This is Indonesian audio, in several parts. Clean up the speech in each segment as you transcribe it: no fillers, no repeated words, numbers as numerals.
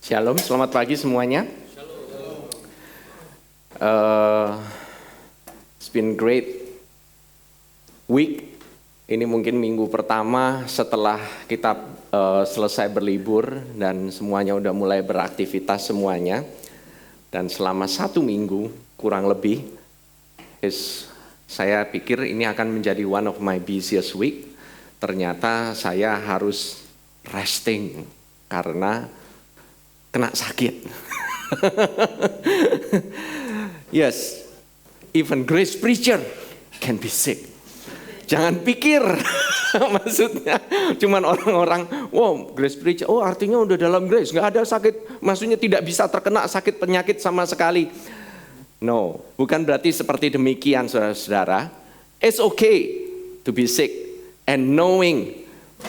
Shalom, selamat pagi semuanya. It's been great week. Ini mungkin minggu pertama setelah kita selesai berlibur dan semuanya udah mulai beraktivitas semuanya. Dan selama 1 minggu kurang lebih, saya pikir ini akan menjadi one of my busiest week. Ternyata saya harus resting karena kena sakit. Yes, even grace preacher can be sick. Jangan pikir, maksudnya cuman orang-orang, wow grace preacher, oh artinya udah dalam grace, nggak ada sakit, maksudnya tidak bisa terkena sakit penyakit sama sekali. No, bukan berarti seperti demikian saudara-saudara. It's okay to be sick and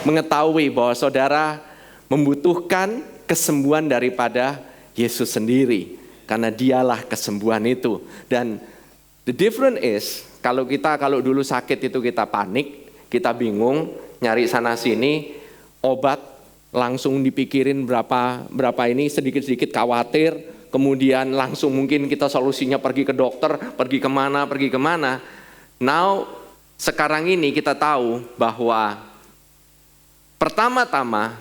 mengetahui bahwa saudara membutuhkan kesembuhan daripada Yesus sendiri, karena dialah kesembuhan itu. Dan the difference is, kalau dulu sakit itu kita panik, kita bingung, nyari sana sini, obat langsung dipikirin berapa ini, sedikit-sedikit khawatir, kemudian langsung mungkin kita solusinya pergi ke dokter, pergi kemana. Now, sekarang ini kita tahu bahwa pertama-tama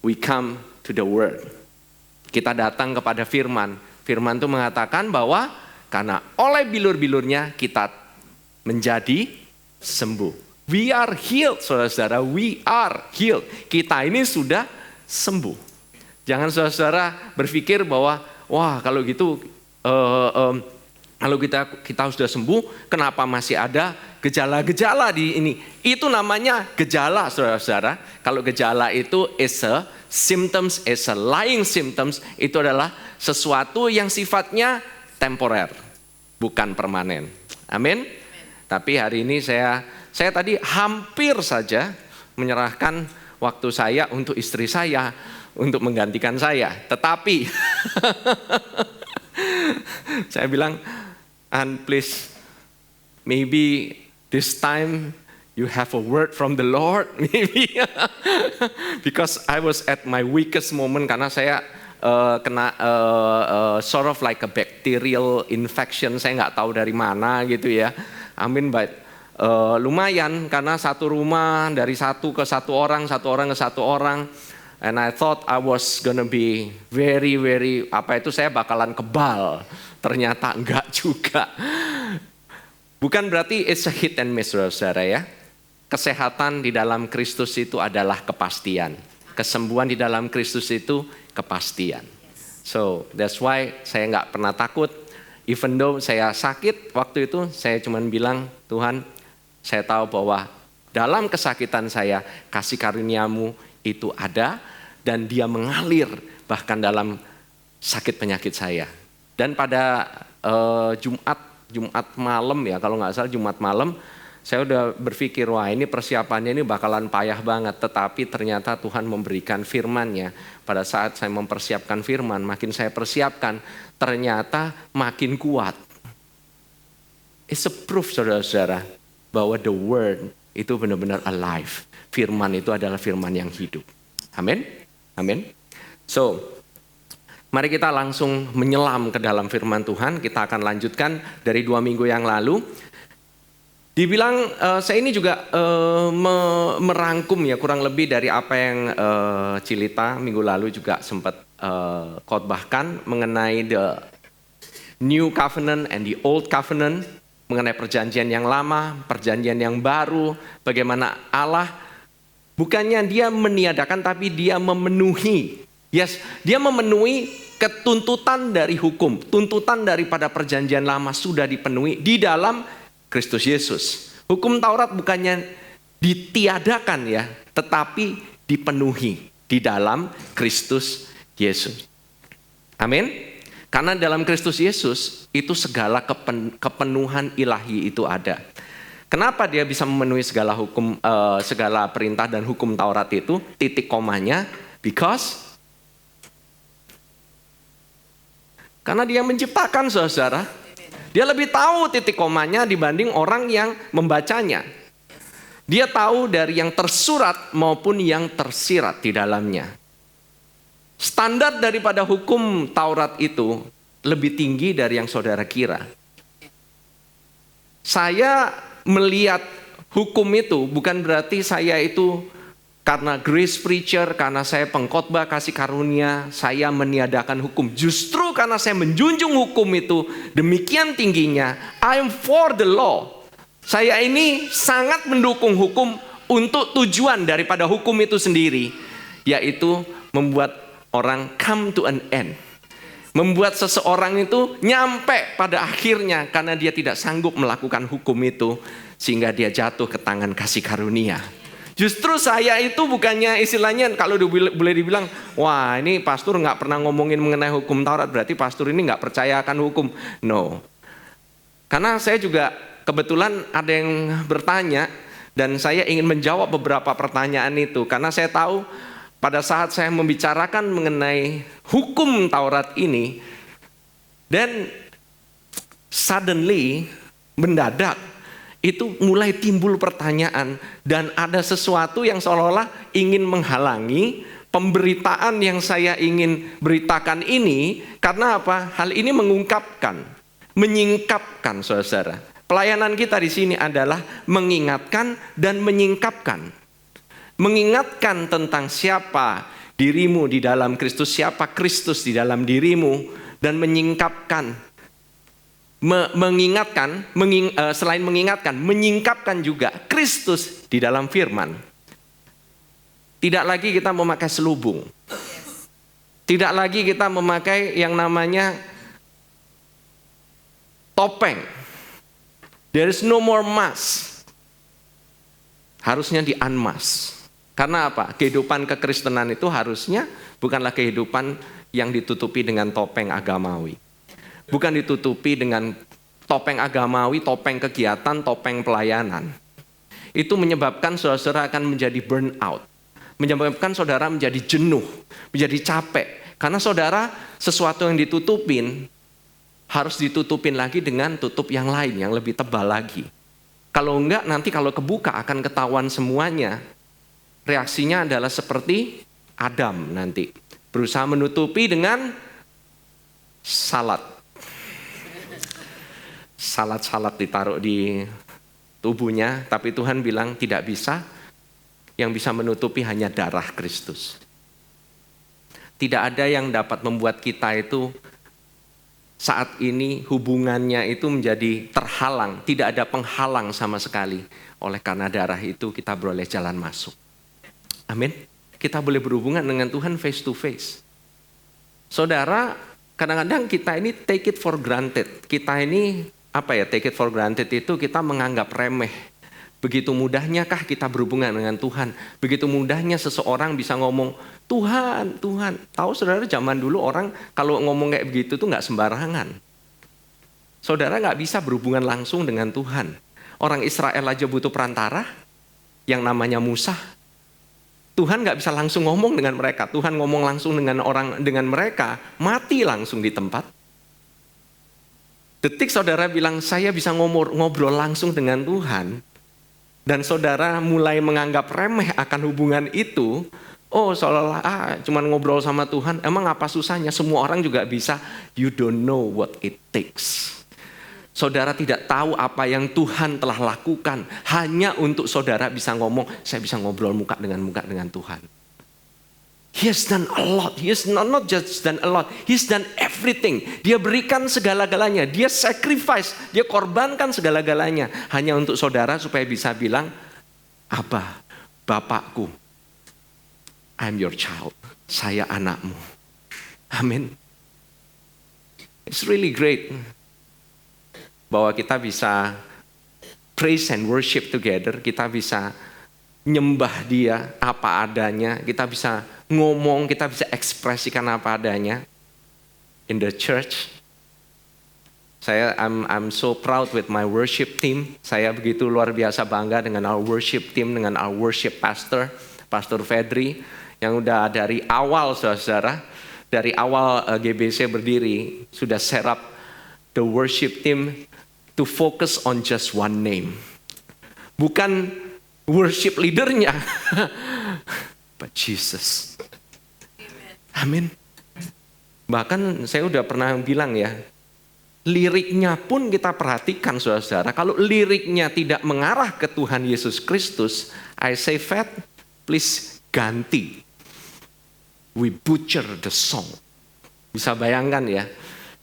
we come to the word. Kita datang kepada firman. Firman itu mengatakan bahwa karena oleh bilur-bilurnya kita menjadi sembuh. We are healed, saudara-saudara. We are healed. Kita ini sudah sembuh. Jangan saudara-saudara berpikir bahwa wah kalau gitu kalau kita sudah sembuh, kenapa masih ada gejala-gejala di ini? Itu namanya gejala, saudara-saudara. Kalau gejala itu is a lying symptoms, itu adalah sesuatu yang sifatnya temporer, bukan permanen. Amin. Tapi hari ini saya tadi hampir saja menyerahkan waktu saya untuk istri saya untuk menggantikan saya. Tetapi saya bilang, and please, maybe this time you have a word from the Lord, maybe. Because I was at my weakest moment, karena saya kena sort of like a bacterial infection, saya nggak tahu dari mana gitu ya. Amin, but lumayan, karena satu rumah dari satu ke satu orang ke satu orang. And I thought I was gonna be very, saya bakalan kebal. Ternyata enggak juga. Bukan berarti it's a hit and miss, saudara ya. Kesehatan di dalam Kristus itu adalah kepastian. Kesembuhan di dalam Kristus itu kepastian. So that's why saya enggak pernah takut. Even though saya sakit waktu itu, saya cuma bilang, Tuhan, saya tahu bahwa dalam kesakitan saya, kasih karuniamu itu ada, dan dia mengalir bahkan dalam sakit penyakit saya. Dan pada Jumat malam ya, kalau nggak salah Jumat malam, saya udah berpikir, wah ini persiapannya ini bakalan payah banget. Tetapi ternyata Tuhan memberikan firman-Nya. Pada saat saya mempersiapkan firman, makin saya persiapkan, ternyata makin kuat. It's a proof, saudara-saudara, bahwa the word itu benar-benar alive. Firman itu adalah firman yang hidup. Amin. Amin. So, mari kita langsung menyelam ke dalam firman Tuhan. Kita akan lanjutkan dari 2 minggu yang lalu. Dibilang saya ini juga merangkum ya kurang lebih dari apa yang Cilita minggu lalu juga sempat khotbahkan mengenai the new covenant and the old covenant, mengenai perjanjian yang lama, perjanjian yang baru, bagaimana Allah bukannya dia meniadakan tapi dia memenuhi. Yes, dia memenuhi ketuntutan dari hukum, tuntutan daripada perjanjian lama sudah dipenuhi di dalam Kristus Yesus. Hukum Taurat bukannya ditiadakan ya, tetapi dipenuhi di dalam Kristus Yesus. Amin. Karena dalam Kristus Yesus itu segala kepenuhan ilahi itu ada. Kenapa dia bisa memenuhi segala hukum, segala perintah dan hukum Taurat itu? Titik komanya, because karena dia menciptakan, saudara. Dia lebih tahu titik komanya dibanding orang yang membacanya. Dia tahu dari yang tersurat maupun yang tersirat di dalamnya. Standar daripada hukum Taurat itu lebih tinggi dari yang saudara kira. Saya melihat hukum itu bukan berarti saya itu karena grace preacher, karena saya pengkhotbah kasih karunia, saya meniadakan hukum. Justru karena saya menjunjung hukum itu demikian tingginya, I'm for the law. Saya ini sangat mendukung hukum untuk tujuan daripada hukum itu sendiri, yaitu membuat orang come to an end. Membuat seseorang itu nyampe pada akhirnya karena dia tidak sanggup melakukan hukum itu, sehingga dia jatuh ke tangan kasih karunia. Justru saya itu bukannya istilahnya kalau boleh dibilang, wah ini pastor nggak pernah ngomongin mengenai hukum Taurat, berarti pastor ini nggak percaya akan hukum. No. Karena saya juga kebetulan ada yang bertanya dan saya ingin menjawab beberapa pertanyaan itu. Karena saya tahu pada saat saya membicarakan mengenai hukum Taurat ini, dan suddenly, mendadak, itu mulai timbul pertanyaan dan ada sesuatu yang seolah-olah ingin menghalangi pemberitaan yang saya ingin beritakan ini. Karena apa? Hal ini mengungkapkan, menyingkapkan, saudara. Pelayanan kita di sini adalah mengingatkan dan menyingkapkan. Mengingatkan tentang siapa dirimu di dalam Kristus, siapa Kristus di dalam dirimu, dan menyingkapkan. Selain mengingatkan, menyingkapkan juga Kristus di dalam firman. Tidak lagi kita memakai selubung. Tidak lagi kita memakai yang namanya topeng. There is no more mask. Harusnya di-unmask. Karena apa? Kehidupan kekristenan itu harusnya bukanlah kehidupan yang ditutupi dengan topeng agamawi. Bukan ditutupi dengan topeng agamawi, topeng kegiatan, topeng pelayanan. Itu menyebabkan saudara akan menjadi burnout. Menyebabkan saudara menjadi jenuh, menjadi capek. Karena saudara sesuatu yang ditutupin, harus ditutupin lagi dengan tutup yang lain, yang lebih tebal lagi. Kalau enggak, nanti kalau kebuka akan ketahuan semuanya. Reaksinya adalah seperti Adam nanti. Berusaha menutupi dengan salad. Salad ditaruh di tubuhnya, tapi Tuhan bilang tidak bisa. Yang bisa menutupi hanya darah Kristus. Tidak ada yang dapat membuat kita itu saat ini hubungannya itu menjadi terhalang. Tidak ada penghalang sama sekali. Oleh karena darah itu kita boleh jalan masuk. Amin. Kita boleh berhubungan dengan Tuhan face to face. Saudara, kadang-kadang kita ini take it for granted. Kita ini take it for granted itu kita menganggap remeh. Begitu mudahnyakah kita berhubungan dengan Tuhan? Begitu mudahnya seseorang bisa ngomong, Tuhan, Tuhan. Tahu saudara, zaman dulu orang kalau ngomong kayak begitu tuh gak sembarangan. Saudara gak bisa berhubungan langsung dengan Tuhan. Orang Israel aja butuh perantara yang namanya Musa. Tuhan gak bisa langsung ngomong dengan mereka. Tuhan ngomong langsung dengan mereka, mati langsung di tempat. Detik saudara bilang, saya bisa ngobrol langsung dengan Tuhan, dan saudara mulai menganggap remeh akan hubungan itu, seolah-olah cuman ngobrol sama Tuhan, emang apa susahnya? Semua orang juga bisa. You don't know what it takes. Saudara tidak tahu apa yang Tuhan telah lakukan hanya untuk saudara bisa ngomong, saya bisa ngobrol muka dengan Tuhan. He has done a lot. He has not just done a lot. He's done everything. Dia berikan segala-galanya. Dia sacrifice. Dia korbankan segala-galanya. Hanya untuk saudara supaya bisa bilang, Abah, Bapakku, I'm your child. Saya anakmu. Amin. It's really great. Bahwa kita bisa praise and worship together. Kita bisa nyembah dia apa adanya. Kita bisa ngomong, kita bisa ekspresikan apa adanya. In the church, I'm so proud with my worship team. Saya begitu luar biasa bangga dengan our worship team, dengan our worship pastor, Pastor Fedri, yang udah dari awal saudara, dari awal GBC berdiri, sudah set up the worship team to focus on just one name. Bukan worship leadernya, but Jesus. Amin. Bahkan saya udah pernah bilang ya, liriknya pun kita perhatikan saudara. Kalau liriknya tidak mengarah ke Tuhan Yesus Kristus, I say Fat, please ganti. We butcher the song. Bisa bayangkan ya,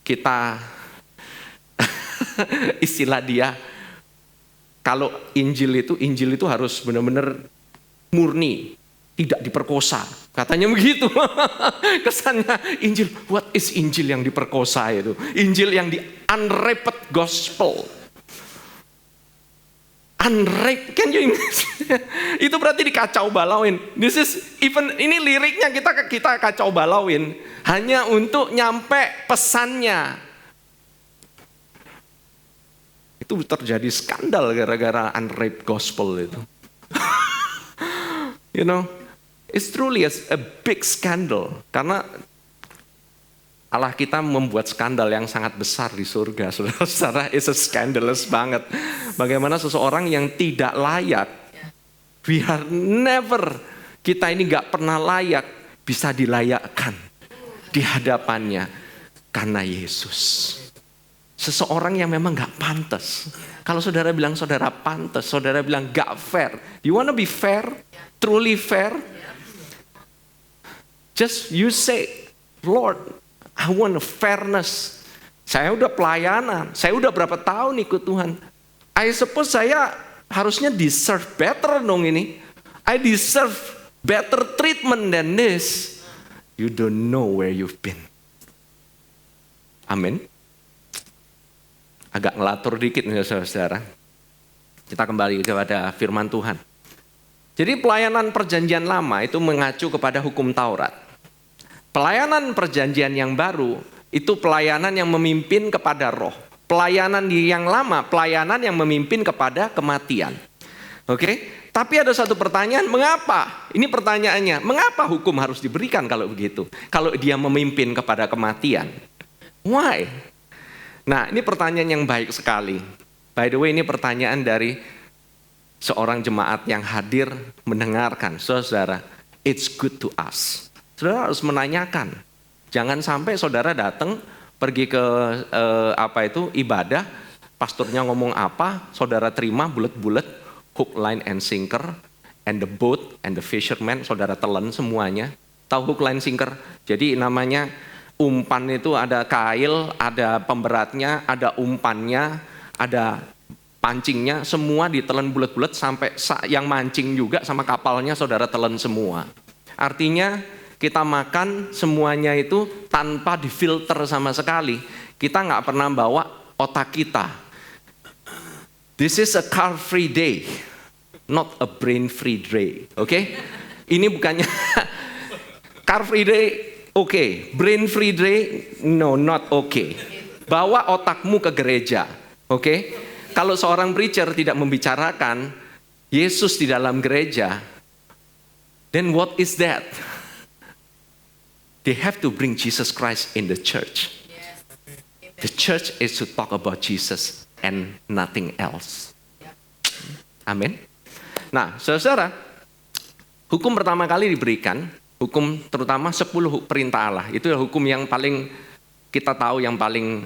kita istilah dia, kalau Injil itu harus benar-benar murni, tidak diperkosa. Katanya begitu. Kesannya Injil, what is Injil yang diperkosa itu? Injil yang di unwrapped gospel. Unwrapped, can you imagine? Itu berarti dikacau balauin. This is even, ini liriknya kita kacau balauin hanya untuk nyampe pesannya. Itu terjadi skandal gara-gara unwrapped gospel itu. You know, it's truly a big scandal. Karena Allah kita membuat skandal yang sangat besar di surga. Saudara-saudara, it's a scandalous banget. Bagaimana seseorang yang tidak layak, we are never, kita ini gak pernah layak, bisa dilayakkan di hadapannya karena Yesus. Seseorang yang memang gak pantas. Kalau saudara bilang saudara pantas, saudara bilang gak fair. You wanna be fair? Truly fair? Just you say, Lord, I want a fairness. Saya udah pelayanan, saya udah berapa tahun ikut Tuhan. I suppose saya harusnya deserve better dong ini. I deserve better treatment than this. You don't know where you've been. Amin. Agak ngelatur dikit nih saudara-saudara. Kita kembali kepada firman Tuhan. Jadi pelayanan perjanjian lama itu mengacu kepada hukum Taurat. Pelayanan perjanjian yang baru itu pelayanan yang memimpin kepada roh. Pelayanan yang lama, pelayanan yang memimpin kepada kematian. Oke? Tapi ada satu pertanyaan, mengapa? Ini pertanyaannya, mengapa hukum harus diberikan kalau begitu? Kalau dia memimpin kepada kematian. Why? Nah, ini pertanyaan yang baik sekali. By the way, ini pertanyaan dari seorang jemaat yang hadir mendengarkan. Saudara, it's good to us. Saudara harus menanyakan. Jangan sampai saudara datang pergi ke ibadah, pastornya ngomong apa, saudara terima bulet-bulet, hook, line, and sinker, and the boat, and the fisherman, saudara telan semuanya. Tahu hook, line, sinker? Jadi namanya umpan itu ada kail, ada pemberatnya, ada umpannya, ada pancingnya, semua ditelan bulet-bulet sampai yang mancing juga sama kapalnya saudara telan semua. Artinya kita makan semuanya itu tanpa difilter sama sekali. Kita nggak pernah bawa otak kita. This is a carb-free day, not a brain-free day. Oke? Ini bukannya carb-free day, oke. Brain-free day, no, not okay. Bawa otakmu ke gereja. Oke? Kalau seorang preacher tidak membicarakan Yesus di dalam gereja, then what is that? They have to bring Jesus Christ in the church. The church is to talk about Jesus and nothing else. Amin. Nah, saudara, hukum pertama kali diberikan, hukum terutama 10 perintah Allah. Itu hukum yang paling kita tahu, yang paling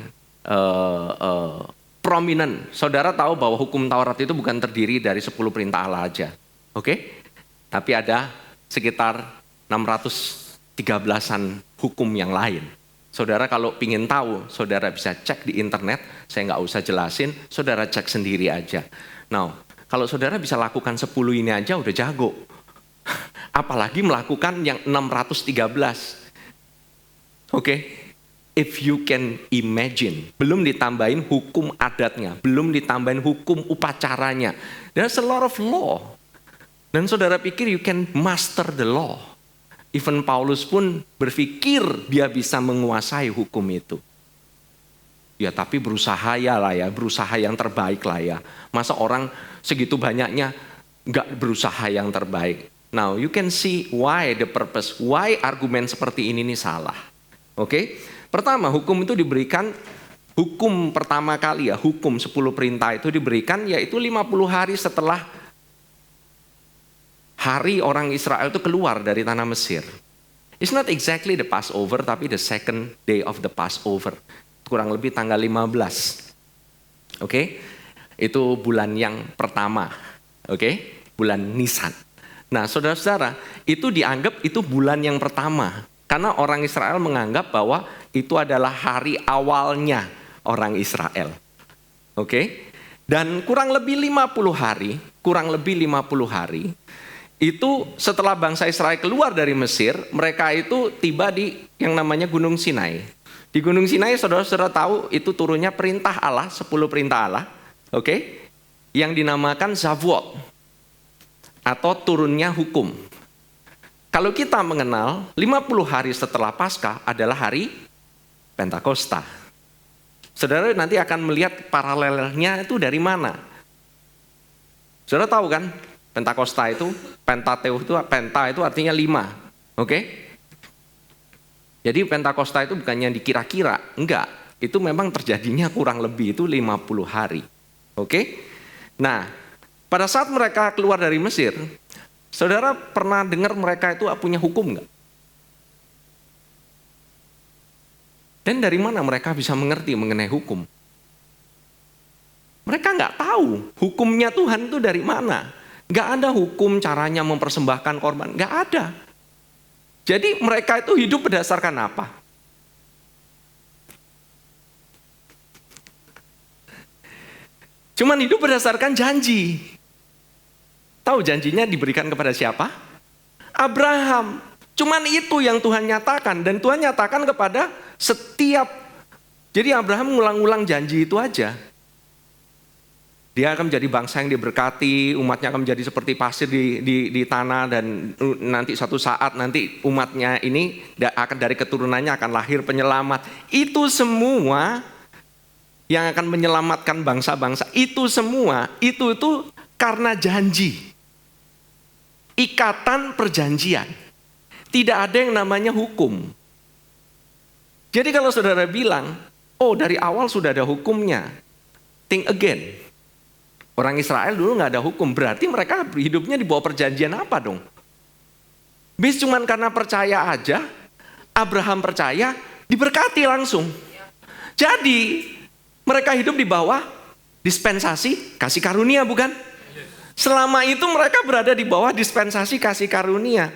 prominent. Saudara tahu bahwa hukum Taurat itu bukan terdiri dari 10 perintah Allah aja. Oke? Tapi ada sekitar 613-an hukum yang lain. Saudara kalau ingin tahu, saudara bisa cek di internet. Saya nggak usah jelasin, saudara cek sendiri aja. Nah, kalau saudara bisa lakukan 10 ini aja udah jago. Apalagi melakukan yang 613. Oke? If you can imagine, belum ditambahin hukum adatnya, belum ditambahin hukum upacaranya. There's a lot of law. Dan saudara pikir you can master the law. Even Paulus pun berpikir dia bisa menguasai hukum itu. Ya tapi berusaha berusaha yang terbaik lah ya. Masa orang segitu banyaknya nggak berusaha yang terbaik. Now you can see why the purpose, why argumen seperti ini nih salah. Oke? Pertama, hukum itu diberikan, hukum pertama kali ya, hukum 10 perintah itu diberikan yaitu 50 hari setelah hari orang Israel itu keluar dari tanah Mesir. It's not exactly the Passover, tapi the second day of the Passover. Kurang lebih tanggal 15. Oke? Itu bulan yang pertama. Oke? Bulan Nisan. Nah, saudara-saudara, itu dianggap itu bulan yang pertama. Karena orang Israel menganggap bahwa itu adalah hari awalnya orang Israel. Oke? Dan kurang lebih 50 hari, itu setelah bangsa Israel keluar dari Mesir, mereka itu tiba di yang namanya Gunung Sinai. Di Gunung Sinai, saudara-saudara tahu itu turunnya perintah Allah, 10 perintah Allah, oke? Yang dinamakan Shavuot, atau turunnya hukum. Kalau kita mengenal, 50 hari setelah Paskah adalah hari Pentakosta. Saudara nanti akan melihat paralelnya itu dari mana. Saudara tahu kan, Pentakosta itu, Pentateuch itu, Penta itu artinya 5. Oke? Jadi Pentakosta itu bukannya dikira-kira, enggak. Itu memang terjadinya kurang lebih itu 50 hari. Oke? Nah, pada saat mereka keluar dari Mesir, saudara pernah dengar mereka itu punya hukum enggak? Dan dari mana mereka bisa mengerti mengenai hukum? Mereka nggak tahu hukumnya Tuhan itu dari mana. Nggak ada hukum caranya mempersembahkan korban, nggak ada. Jadi mereka itu hidup berdasarkan apa? Cuman hidup berdasarkan janji. Tahu janjinya diberikan kepada siapa? Abraham. Cuman itu yang Tuhan nyatakan, dan Tuhan nyatakan kepada setiap. Jadi Abraham ngulang-ngulang janji itu aja. Dia akan menjadi bangsa yang diberkati, umatnya akan menjadi seperti pasir di tanah, dan nanti suatu saat nanti umatnya ini akan dari keturunannya akan lahir penyelamat. Itu semua yang akan menyelamatkan bangsa-bangsa. Itu semua itu karena janji. Ikatan perjanjian. Tidak ada yang namanya hukum. Jadi kalau saudara bilang, oh dari awal sudah ada hukumnya. Think again. Orang Israel dulu nggak ada hukum, berarti mereka hidupnya di bawah perjanjian apa dong? Bis cuman karena percaya aja, Abraham percaya, diberkati langsung. Jadi mereka hidup di bawah dispensasi kasih karunia, bukan? Selama itu mereka berada di bawah dispensasi kasih karunia.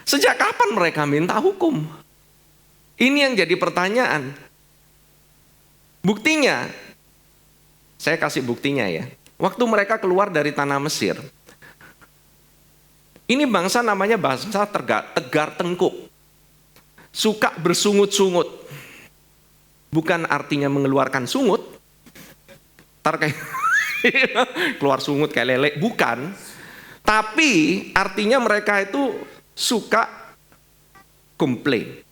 Sejak kapan mereka minta hukum? Ini yang jadi pertanyaan. Buktinya, saya kasih buktinya ya. Waktu mereka keluar dari tanah Mesir, ini bangsa namanya bangsa tegar tengkuk. Suka bersungut-sungut. Bukan artinya mengeluarkan sungut. Kayak keluar sungut kayak lele, bukan. Tapi artinya mereka itu suka complain.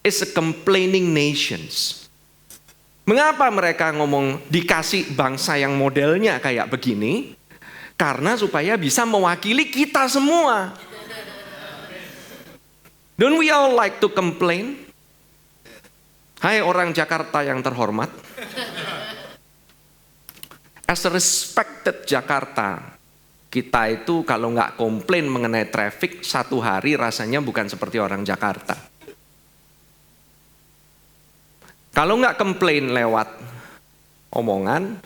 It's a complaining nations. Mengapa mereka ngomong dikasih bangsa yang modelnya kayak begini? Karena supaya bisa mewakili kita semua. Don't we all like to complain? Hai orang Jakarta yang terhormat. As a respected Jakarta, kita itu kalau nggak komplain mengenai traffic, satu hari rasanya bukan seperti orang Jakarta. Kalau nggak komplain lewat omongan,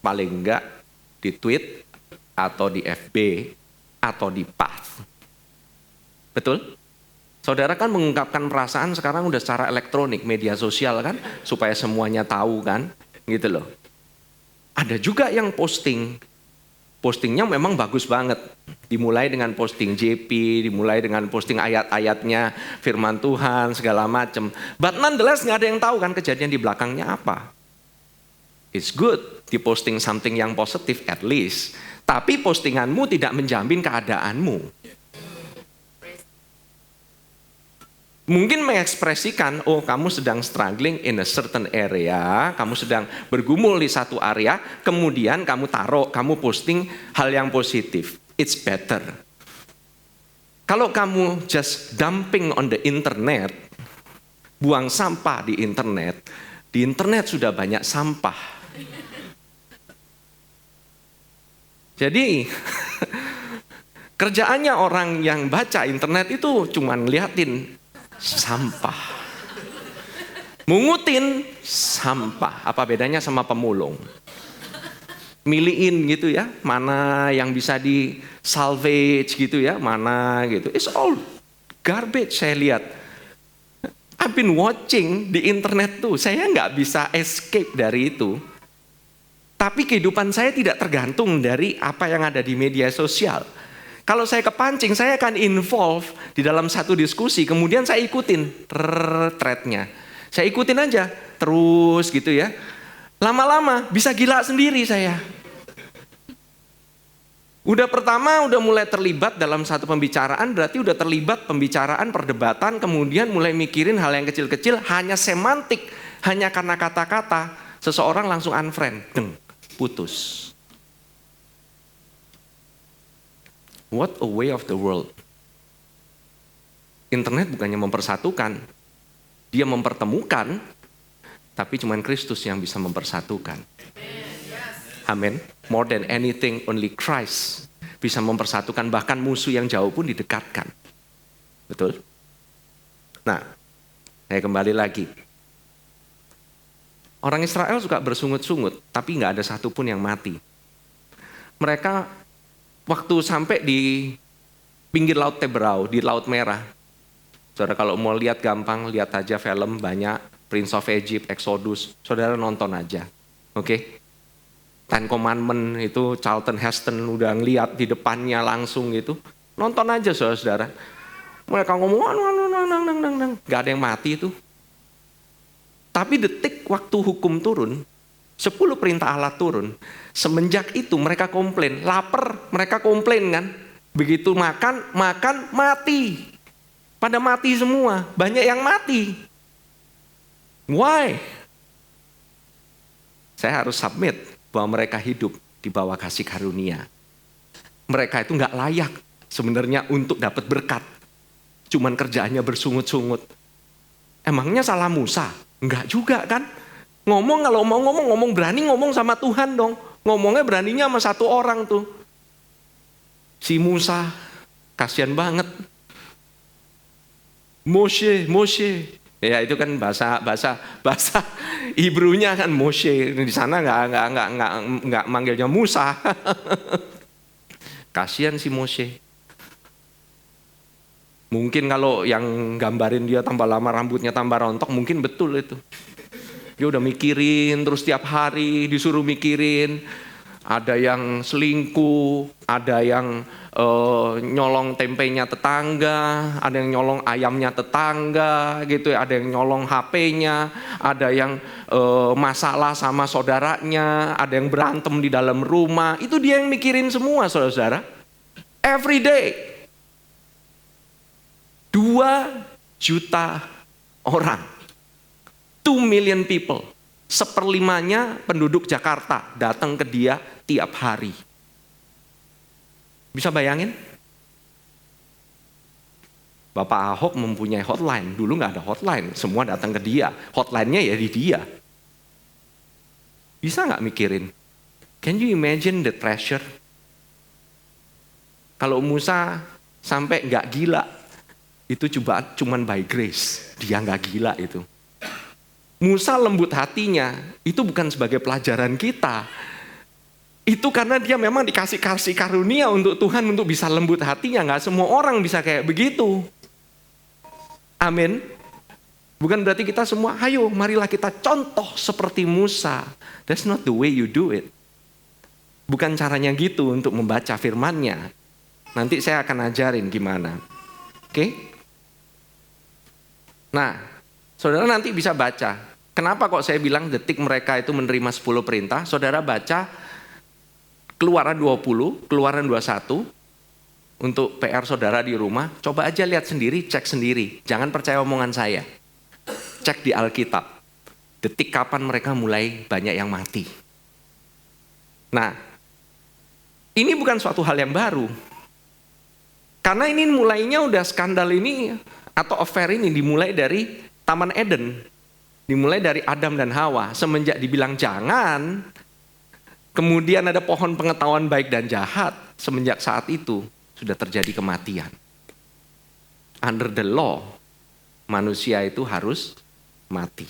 paling nggak di tweet, atau di FB, atau di Path. Betul? Saudara kan mengungkapkan perasaan sekarang udah secara elektronik, media sosial kan, supaya semuanya tahu kan, gitu loh. Ada juga yang postingnya memang bagus banget. Dimulai dengan posting JP, dimulai dengan posting ayat-ayatnya, firman Tuhan, segala macam. But nonetheless nggak ada yang tahu kan kejadian di belakangnya apa. It's good diposting something yang positif at least. Tapi postinganmu tidak menjamin keadaanmu. Mungkin mengekspresikan, oh kamu sedang struggling in a certain area, kamu sedang bergumul di satu area, kemudian kamu posting hal yang positif. It's better. Kalau kamu just dumping on the internet, buang sampah di internet sudah banyak sampah. Jadi Kerjaannya orang yang baca internet itu cuma ngeliatin sampah. Mungutin sampah. Apa bedanya sama pemulung? Milihin gitu ya, mana yang bisa di salvage gitu ya, mana gitu. It's all garbage saya lihat. I've been watching di internet tuh, saya nggak bisa escape dari itu. Tapi kehidupan saya tidak tergantung dari apa yang ada di media sosial. Kalau saya kepancing, saya akan involve di dalam satu diskusi, kemudian saya ikutin thread-nya. Saya ikutin aja, terus gitu ya. Lama-lama bisa gila sendiri saya. Udah mulai terlibat dalam satu pembicaraan, berarti udah terlibat pembicaraan, perdebatan, kemudian mulai mikirin hal yang kecil-kecil, hanya semantik, hanya karena kata-kata, seseorang langsung unfriend, putus. What a way of the world. Internet bukannya mempersatukan, dia mempertemukan, tapi cuman Kristus yang bisa mempersatukan. Amin. More than anything, only Christ bisa mempersatukan, bahkan musuh yang jauh pun didekatkan. Betul? Nah, saya kembali lagi. Orang Israel suka bersungut-sungut, tapi nggak ada satupun yang mati. Mereka waktu sampai di pinggir Laut Teberau, di Laut Merah. Saudara kalau mau lihat gampang, lihat aja film banyak, Prince of Egypt, Exodus. Saudara nonton aja, oke? Ten Commandment itu Charlton Heston udah ngeliat di depannya langsung gitu. Nonton aja saudara-saudara. Mereka ngomong, gak ada yang mati itu. Tapi detik waktu hukum turun, 10 perintah Allah turun. Semenjak itu mereka komplain, lapar mereka komplain kan. Begitu makan, mati. Pada mati semua, banyak yang mati. Why? Saya harus submit bahwa mereka hidup di bawah kasih karunia. Mereka itu nggak layak sebenarnya untuk dapat berkat. Cuman kerjaannya bersungut-sungut. Emangnya salah Musa? Enggak juga kan? Kalau mau ngomong berani ngomong sama Tuhan dong. Ngomongnya beraninya sama satu orang tuh. Si Musa, kasihan banget. Moshe. Ya itu kan bahasa Hebrew-nya kan Moshe. Di sana nggak manggilnya Musa. Kasihan si Moshe. Mungkin kalau yang gambarin dia tambah lama rambutnya tambah rontok, mungkin betul itu. Dia udah mikirin terus tiap hari disuruh mikirin. Ada yang selingkuh, ada yang nyolong tempenya tetangga, ada yang nyolong ayamnya tetangga, gitu ya. Ada yang nyolong HP-nya, ada yang masalah sama saudaranya, ada yang berantem di dalam rumah. Itu dia yang mikirin semua, saudara-saudara. Every day. 2 juta orang. 2 million people. 1/5 penduduk Jakarta datang ke dia tiap hari. Bisa bayangin? Bapak Ahok mempunyai hotline. Dulu nggak ada hotline, semua datang ke dia. Hotline-nya ya di dia. Bisa nggak mikirin? Can you imagine the treasure? Kalau Musa sampai nggak gila, itu cuman by grace. Dia nggak gila itu. Musa lembut hatinya, itu bukan sebagai pelajaran kita. Itu karena dia memang dikasih karunia untuk Tuhan untuk bisa lembut hatinya. Nggak semua orang bisa kayak begitu. Amin. Bukan berarti kita semua, ayo marilah kita contoh seperti Musa. That's not the way you do it. Bukan caranya gitu untuk membaca firman-Nya. Nanti saya akan ajarin gimana. Oke? Nah, saudara nanti bisa baca. Kenapa kok saya bilang detik mereka itu menerima 10 perintah? Saudara baca Keluaran 20, Keluaran 21. Untuk PR saudara di rumah, coba aja lihat sendiri, cek sendiri. Jangan percaya omongan saya. Cek di Alkitab. Detik kapan mereka mulai banyak yang mati. Nah, ini bukan suatu hal yang baru. Karena ini mulainya udah skandal ini, atau affair ini dimulai dari Taman Eden. Dimulai dari Adam dan Hawa. Semenjak dibilang jangan, kemudian ada pohon pengetahuan baik dan jahat. Semenjak saat itu, sudah terjadi kematian. Under the law, manusia itu harus mati.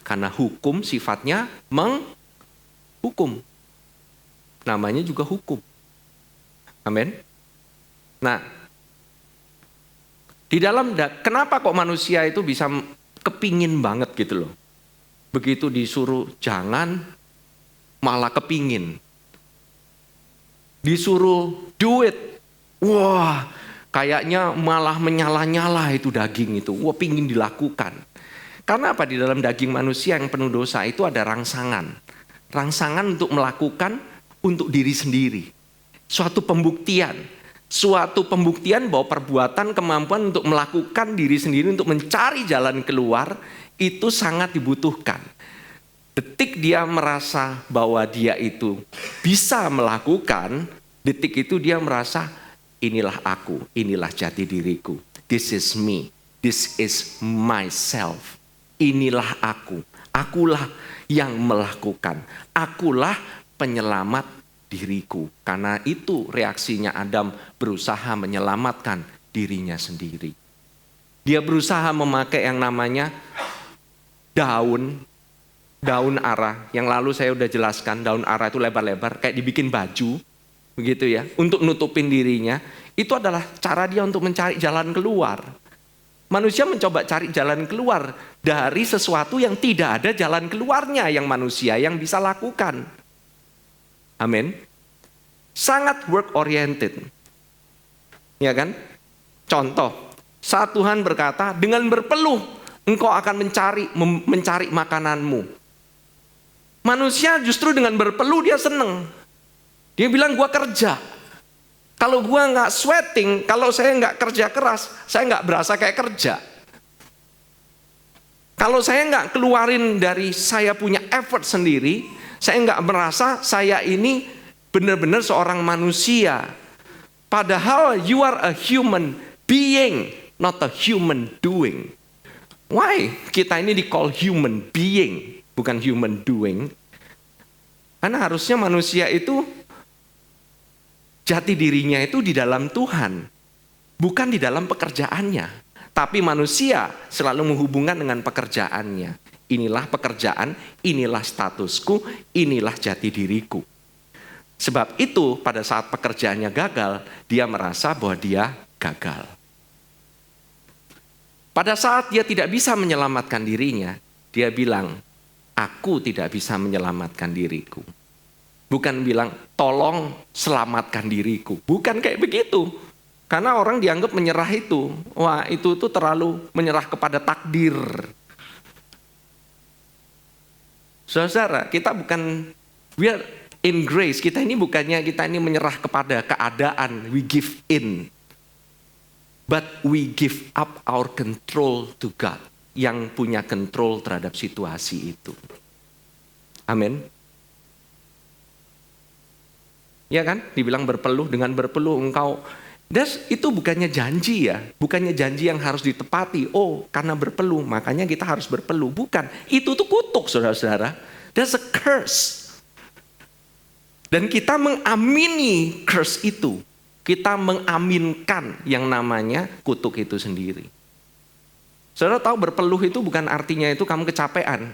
Karena hukum sifatnya menghukum. Namanya juga hukum. Amin. Nah, di dalam kenapa kok manusia itu bisa kepingin banget gitu loh. Begitu disuruh jangan, malah kepingin. Disuruh do it. Wah, kayaknya malah menyala-nyala itu daging itu. Wah, pingin dilakukan. Karena apa? Di dalam daging manusia yang penuh dosa itu ada rangsangan. Rangsangan untuk melakukan untuk diri sendiri. Suatu pembuktian. Suatu pembuktian bahwa perbuatan, kemampuan untuk melakukan diri sendiri, untuk mencari jalan keluar, itu sangat dibutuhkan. Detik dia merasa bahwa dia itu bisa melakukan, detik itu dia merasa, inilah aku, inilah jati diriku. This is me, this is myself. Inilah aku, akulah yang melakukan, akulah penyelamat diriku. Karena itu reaksinya Adam berusaha menyelamatkan dirinya sendiri. Dia berusaha memakai yang namanya daun ara. Yang lalu saya udah jelaskan, daun ara itu lebar-lebar kayak dibikin baju, begitu ya, untuk nutupin dirinya. Itu adalah cara dia untuk mencari jalan keluar. Manusia mencoba cari jalan keluar dari sesuatu yang tidak ada jalan keluarnya yang manusia yang bisa lakukan. Amin. Sangat work oriented. Ya kan? Contoh, saat Tuhan berkata, dengan berpeluh engkau akan mencari makananmu. Manusia justru dengan berpeluh dia seneng. Dia bilang gua kerja. Kalau gua nggak sweating, kalau saya nggak kerja keras, saya nggak berasa kayak kerja. Kalau saya nggak keluarin dari saya punya effort sendiri, saya nggak merasa saya ini benar-benar seorang manusia. Padahal you are a human being, not a human doing. Why? Kita ini di-call human being, bukan human doing. Karena harusnya manusia itu jati dirinya itu di dalam Tuhan, bukan di dalam pekerjaannya. Tapi manusia selalu menghubungkan dengan pekerjaannya. Inilah pekerjaan, inilah statusku, inilah jati diriku. Sebab itu pada saat pekerjaannya gagal, dia merasa bahwa dia gagal. Pada saat dia tidak bisa menyelamatkan dirinya, dia bilang, aku tidak bisa menyelamatkan diriku. Bukan bilang, tolong selamatkan diriku. Bukan kayak begitu. Karena orang dianggap menyerah itu. Wah, itu tuh terlalu menyerah kepada takdir. Saudara, kita bukan, we are in grace. Kita ini bukannya kita ini menyerah kepada keadaan. We give in. But we give up our control to God. Yang punya kontrol terhadap situasi itu. Amin. Ya kan? Dibilang berpeluh, dengan berpeluh engkau. Itu bukannya janji ya. Bukannya janji yang harus ditepati. Oh, karena berpeluh, makanya kita harus berpeluh. Bukan. Itu tuh kutuk, saudara-saudara. That's a curse. Dan kita mengamini curse itu. Kita mengaminkan yang namanya kutuk itu sendiri. Saudara tahu berpeluh itu bukan artinya itu kamu kecapean.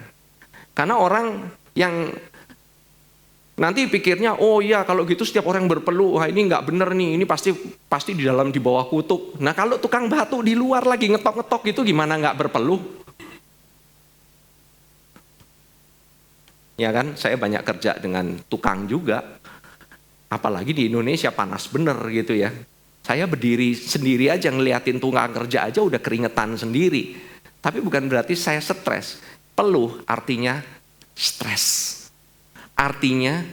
Karena orang yang nanti pikirnya, oh iya kalau gitu setiap orang berpeluh, wah ini nggak bener nih, ini pasti di bawah kutuk. Nah kalau tukang batu di luar lagi ngetok-ngetok itu gimana nggak berpeluh? Ya kan, saya banyak kerja dengan tukang juga. Apalagi di Indonesia panas bener gitu ya. Saya berdiri sendiri aja ngeliatin tukang kerja aja udah keringetan sendiri. Tapi bukan berarti saya stres. Peluh artinya stres. Artinya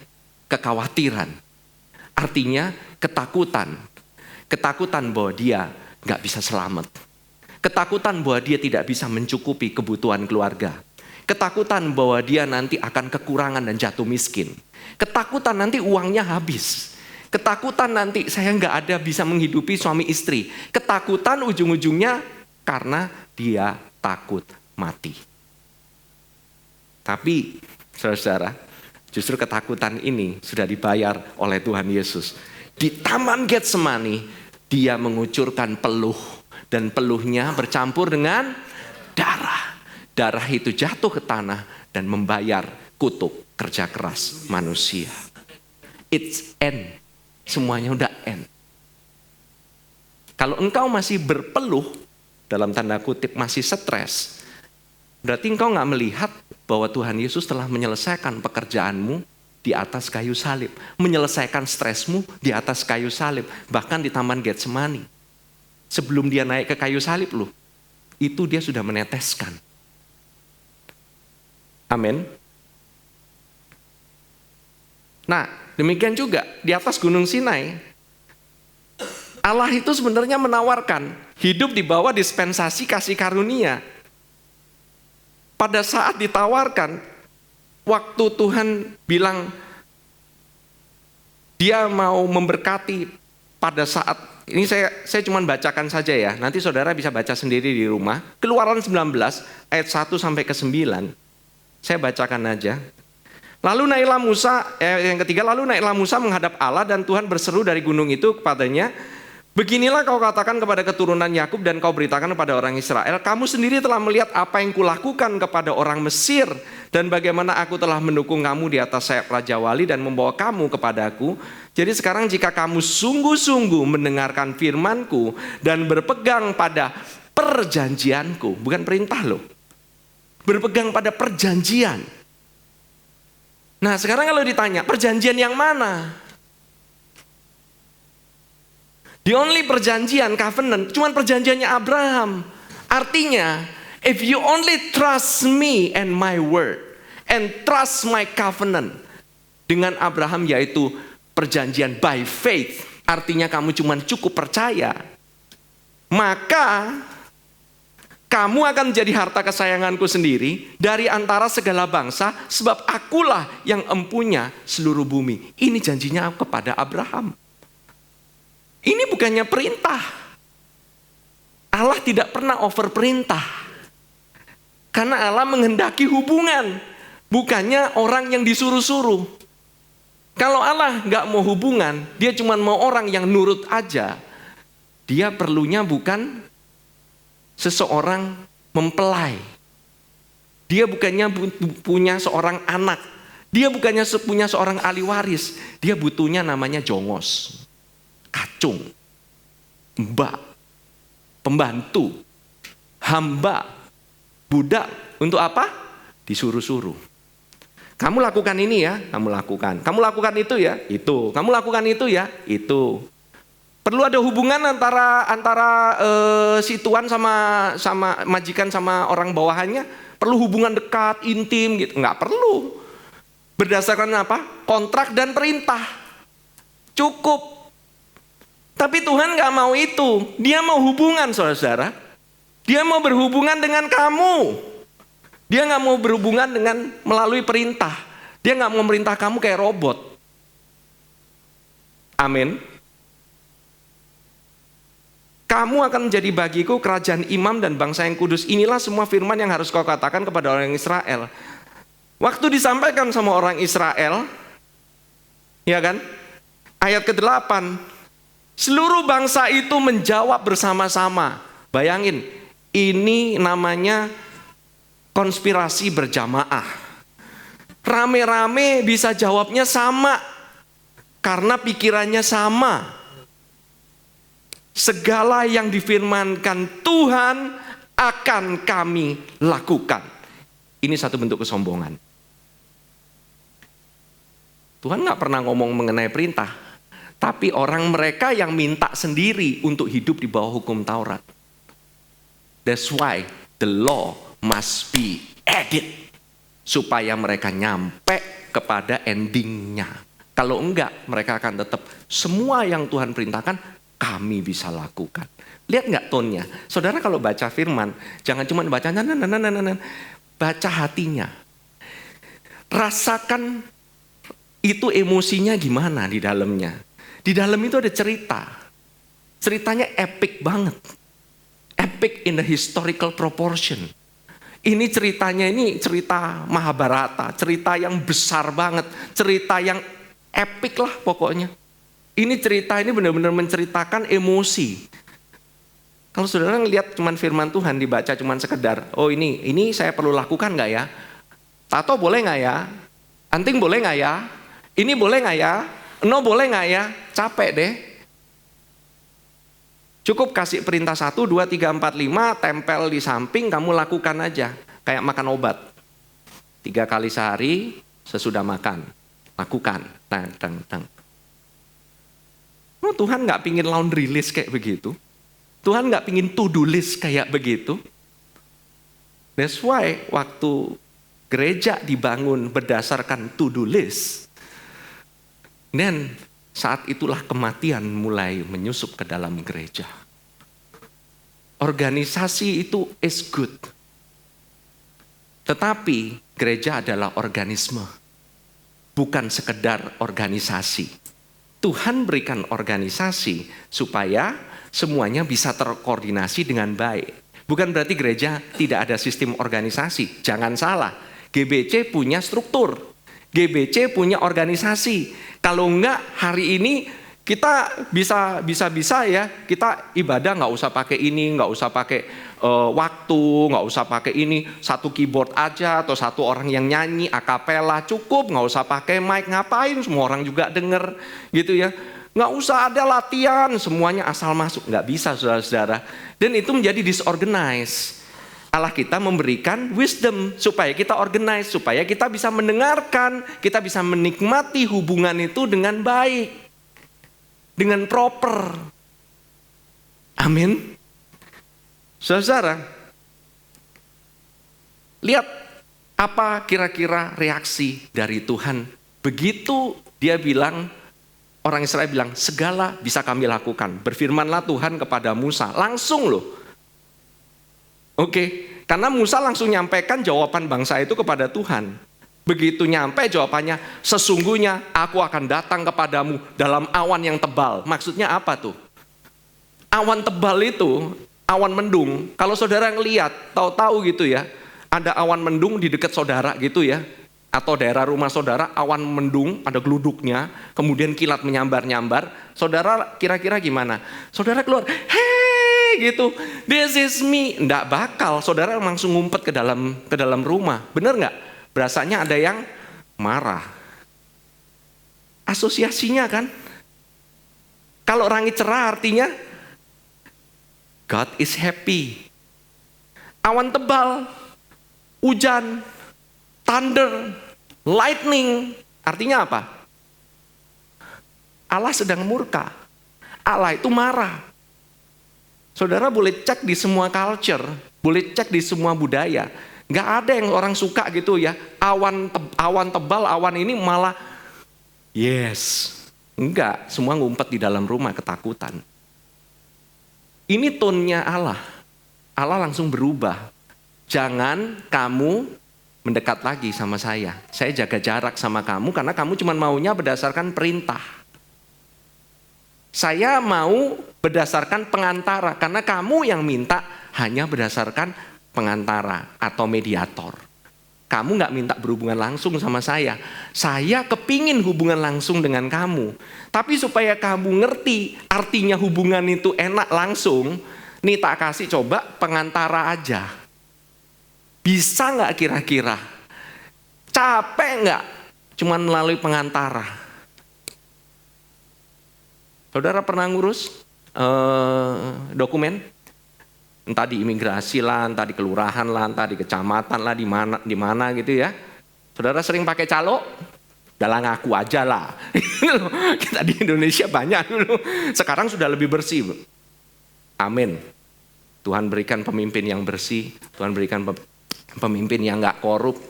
kekhawatiran. Artinya ketakutan. Ketakutan bahwa dia gak bisa selamat. Ketakutan bahwa dia tidak bisa mencukupi kebutuhan keluarga. Ketakutan bahwa dia nanti akan kekurangan dan jatuh miskin. Ketakutan nanti uangnya habis. Ketakutan nanti saya nggak ada bisa menghidupi suami istri. Ketakutan ujung-ujungnya karena dia takut mati. Tapi saudara-saudara, justru ketakutan ini sudah dibayar oleh Tuhan Yesus. Di Taman Getsemani, dia mengucurkan peluh. Dan peluhnya bercampur dengan darah. Darah itu jatuh ke tanah dan membayar kutuk kerja keras manusia. It's end. Semuanya udah end. Kalau engkau masih berpeluh, dalam tanda kutip masih stres, berarti engkau gak melihat bahwa Tuhan Yesus telah menyelesaikan pekerjaanmu di atas kayu salib. Menyelesaikan stresmu di atas kayu salib. Bahkan di Taman Getsemani. Sebelum dia naik ke kayu salib loh. Itu dia sudah meneteskan. Amin. Nah, demikian juga di atas Gunung Sinai. Allah itu sebenarnya menawarkan hidup di bawah dispensasi kasih karunia. Pada saat ditawarkan, waktu Tuhan bilang dia mau memberkati pada saat, ini saya cuma bacakan saja ya, nanti saudara bisa baca sendiri di rumah. Keluaran 19 ayat 1 sampai ke 9, saya bacakan aja. Lalu naiklah Musa, yang ketiga, lalu naiklah Musa menghadap Allah dan Tuhan berseru dari gunung itu kepadanya, beginilah kau katakan kepada keturunan Yakub dan kau beritakan kepada orang Israel, kamu sendiri telah melihat apa yang kulakukan kepada orang Mesir dan bagaimana aku telah mendukung kamu di atas sayap Raja Wali dan membawa kamu kepadaku. Jadi sekarang jika kamu sungguh-sungguh mendengarkan firmanku dan berpegang pada perjanjianku, bukan perintah loh, berpegang pada perjanjian. Nah sekarang kalau ditanya perjanjian yang mana? The only perjanjian, covenant, cuman perjanjiannya Abraham. Artinya, if you only trust me and my word, and trust my covenant, dengan Abraham yaitu perjanjian by faith, artinya kamu cuman cukup percaya, maka kamu akan menjadi harta kesayanganku sendiri dari antara segala bangsa, sebab akulah yang empunya seluruh bumi. Ini janjinya kepada Abraham. Ini bukannya perintah. Allah tidak pernah over perintah. Karena Allah menghendaki hubungan, bukannya orang yang disuruh-suruh. Kalau Allah nggak mau hubungan, dia cuma mau orang yang nurut aja. Dia perlunya bukan seseorang mempelai. Dia bukannya punya seorang anak. Dia bukannya punya seorang ahli waris. Dia butuhnya namanya jongos. Kacung, mbak, pembantu, hamba, budak. Untuk apa? Disuruh-suruh. Kamu lakukan ini ya, kamu lakukan. Kamu lakukan itu ya, itu. Kamu lakukan itu ya, itu. Perlu ada hubungan antara si tuan sama majikan sama orang bawahannya. Perlu hubungan dekat, intim gitu. Nggak perlu. Berdasarkan apa? Kontrak dan perintah. Cukup. Tapi Tuhan gak mau itu. Dia mau hubungan, saudara-saudara. Dia mau berhubungan dengan kamu. Dia gak mau berhubungan dengan melalui perintah. Dia gak mau merintah kamu kayak robot. Amin. Kamu akan menjadi bagiku kerajaan imam dan bangsa yang kudus. Inilah semua firman yang harus kau katakan kepada orang Israel. Waktu disampaikan sama orang Israel, ya kan? Ayat ke-8. Seluruh bangsa itu menjawab bersama-sama. Bayangin, ini namanya konspirasi berjamaah. Rame-rame bisa jawabnya sama. Karena pikirannya sama. Segala yang difirmankan Tuhan akan kami lakukan. Ini satu bentuk kesombongan. Tuhan gak pernah ngomong mengenai perintah. Tapi orang mereka yang minta sendiri untuk hidup di bawah hukum Taurat. That's why the law must be added. Supaya mereka nyampe kepada endingnya. Kalau enggak, mereka akan tetap semua yang Tuhan perintahkan, kami bisa lakukan. Lihat nggak tonnya? Saudara kalau baca firman, jangan cuma baca baca hatinya. Rasakan itu emosinya gimana di dalamnya. Di dalam itu ada cerita. Ceritanya epic banget. Epic in the historical proportion. Ini ceritanya ini cerita Mahabharata. Cerita yang besar banget. Cerita yang epic lah pokoknya. Ini cerita ini benar-benar menceritakan emosi. Kalau saudara ngelihat cuman firman Tuhan dibaca cuman sekedar, oh ini saya perlu lakukan nggak ya? Tato boleh nggak ya? Anting boleh nggak ya? Ini boleh nggak ya? No boleh nggak ya? Capek deh. Cukup kasih perintah 1, 2, 3, 4, 5, tempel di samping, kamu lakukan aja. Kayak makan obat. 3 kali sehari sesudah makan. Lakukan. Oh, Tuhan nggak pingin laundry list kayak begitu. Tuhan nggak pingin to-do list kayak begitu. That's why waktu gereja dibangun berdasarkan to-do list, dan saat itulah kematian mulai menyusup ke dalam gereja. Organisasi itu is good. Tetapi gereja adalah organisme, bukan sekedar organisasi. Tuhan berikan organisasi supaya semuanya bisa terkoordinasi dengan baik. Bukan berarti gereja tidak ada sistem organisasi. Jangan salah, GBC punya struktur. GBC punya organisasi. Kalau enggak, hari ini kita bisa ya, kita ibadah nggak usah pakai ini, nggak usah pakai waktu, nggak usah pakai ini, satu keyboard aja atau satu orang yang nyanyi akapela cukup, nggak usah pakai mic, ngapain semua orang juga denger gitu ya. Nggak usah ada latihan, semuanya asal masuk. Nggak bisa saudara-saudara. Dan itu menjadi disorganize. Allah kita memberikan wisdom supaya kita organize, supaya kita bisa mendengarkan, kita bisa menikmati hubungan itu dengan baik, dengan proper. Amin. Saudara, lihat apa kira-kira reaksi dari Tuhan. Begitu dia bilang, orang Israel bilang, segala bisa kami lakukan. Berfirmanlah Tuhan kepada Musa. Langsung loh. Oke, karena Musa langsung nyampaikan jawaban bangsa itu kepada Tuhan. Begitu nyampe jawabannya, sesungguhnya aku akan datang kepadamu dalam awan yang tebal. Maksudnya apa tuh? Awan tebal itu, awan mendung. Kalau saudara ngelihat, tahu-tahu gitu ya, ada awan mendung di dekat saudara gitu ya. Atau daerah rumah saudara, awan mendung, ada geluduknya, kemudian kilat menyambar-nyambar. Saudara kira-kira gimana? Saudara keluar, hey gitu, this is me. Nggak bakal, saudara langsung ngumpet ke dalam rumah. Bener nggak? Berasanya ada yang marah. Asosiasinya kan? Kalau langit cerah artinya God is happy. Awan tebal, hujan, thunder, lightning, artinya apa? Allah sedang murka. Allah itu marah. Saudara boleh cek di semua culture, boleh cek di semua budaya. Nggak ada yang orang suka gitu ya. Awan tebal, awan ini malah yes. Enggak, semua ngumpet di dalam rumah ketakutan. Ini tone-nya Allah. Allah langsung berubah. Jangan kamu mendekat lagi sama saya. Saya jaga jarak sama kamu karena kamu cuma maunya berdasarkan perintah. Saya mau berdasarkan pengantara karena kamu yang minta hanya berdasarkan pengantara atau mediator. Kamu gak minta berhubungan langsung sama saya. Saya kepingin hubungan langsung dengan kamu. Tapi supaya kamu ngerti artinya hubungan itu enak langsung, nih tak kasih coba pengantara aja. Bisa gak kira-kira? Capek gak? Cuman melalui pengantara. Saudara pernah ngurus dokumen? Entah di imigrasi lah, entah di kelurahan lah, entah di kecamatan lah, di mana gitu ya. Saudara sering pakai calo? Dalam ngaku aja lah. Kita di Indonesia banyak dulu. Sekarang sudah lebih bersih. Amin. Tuhan berikan pemimpin yang bersih. Tuhan berikan pemimpin yang gak korup.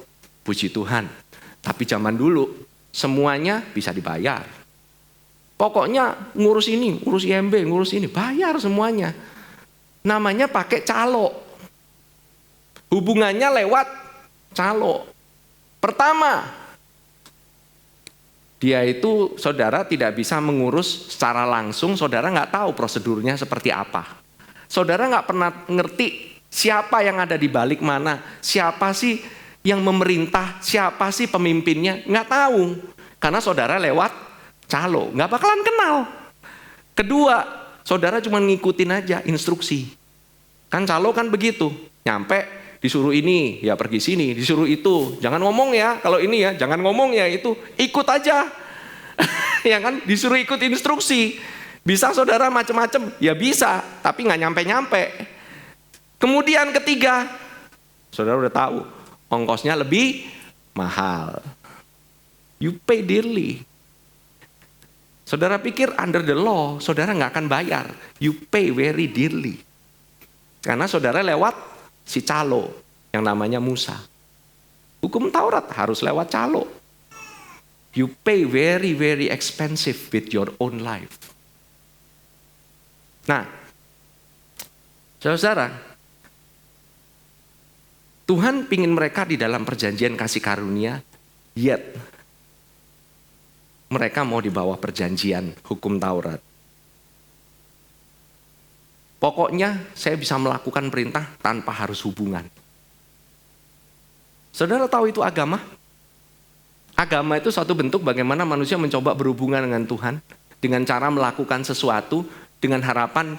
Puji Tuhan. Tapi zaman dulu semuanya bisa dibayar. Pokoknya ngurus ini, ngurus IMB, ngurus ini. Bayar semuanya. Namanya pakai calo. Hubungannya lewat calo. Pertama, dia itu saudara tidak bisa mengurus secara langsung, saudara nggak tahu prosedurnya seperti apa. Saudara nggak pernah ngerti siapa yang ada di balik mana, siapa sih yang memerintah, siapa sih pemimpinnya, nggak tahu. Karena saudara lewat calo, nggak bakalan kenal. Kedua, saudara cuma ngikutin aja instruksi. Kan calo kan begitu, nyampe disuruh ini, ya pergi sini, disuruh itu, jangan ngomong ya, kalau ini ya, jangan ngomong ya itu, ikut aja. Ya kan, disuruh ikut instruksi. Bisa saudara macam-macam, ya bisa, tapi nggak nyampe-nyampe. Kemudian ketiga, saudara udah tahu, ongkosnya lebih mahal. You pay dearly. Saudara pikir under the law, saudara nggak akan bayar. You pay very dearly. Karena saudara lewat si calo yang namanya Musa. Hukum Taurat harus lewat calo. You pay very very expensive with your own life. Nah, saudara, Tuhan pingin mereka di dalam perjanjian kasih karunia, yet mereka mau di bawah perjanjian hukum Taurat. Pokoknya saya bisa melakukan perintah tanpa harus hubungan. Saudara tahu itu agama? Agama itu suatu bentuk bagaimana manusia mencoba berhubungan dengan Tuhan dengan cara melakukan sesuatu dengan harapan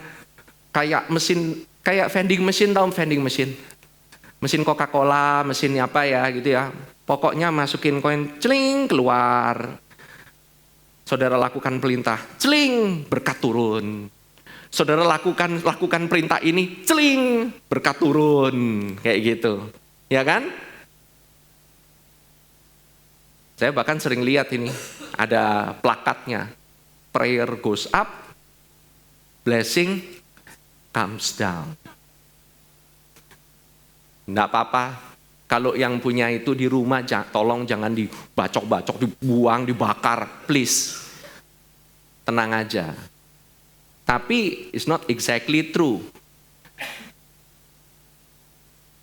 kayak vending machine, tahu vending machine? Mesin Coca-Cola, mesin apa ya gitu ya. Pokoknya masukin koin, celing keluar. Saudara lakukan perintah, celing berkat turun. Saudara lakukan perintah ini, celing berkat turun, kayak gitu. Ya kan? Saya bahkan sering lihat ini, ada plakatnya. Prayer goes up, blessing comes down. Nggak apa-apa, kalau yang punya itu di rumah, tolong jangan dibacok-bacok, dibuang, dibakar, please. Tenang aja. Tapi it's not exactly true.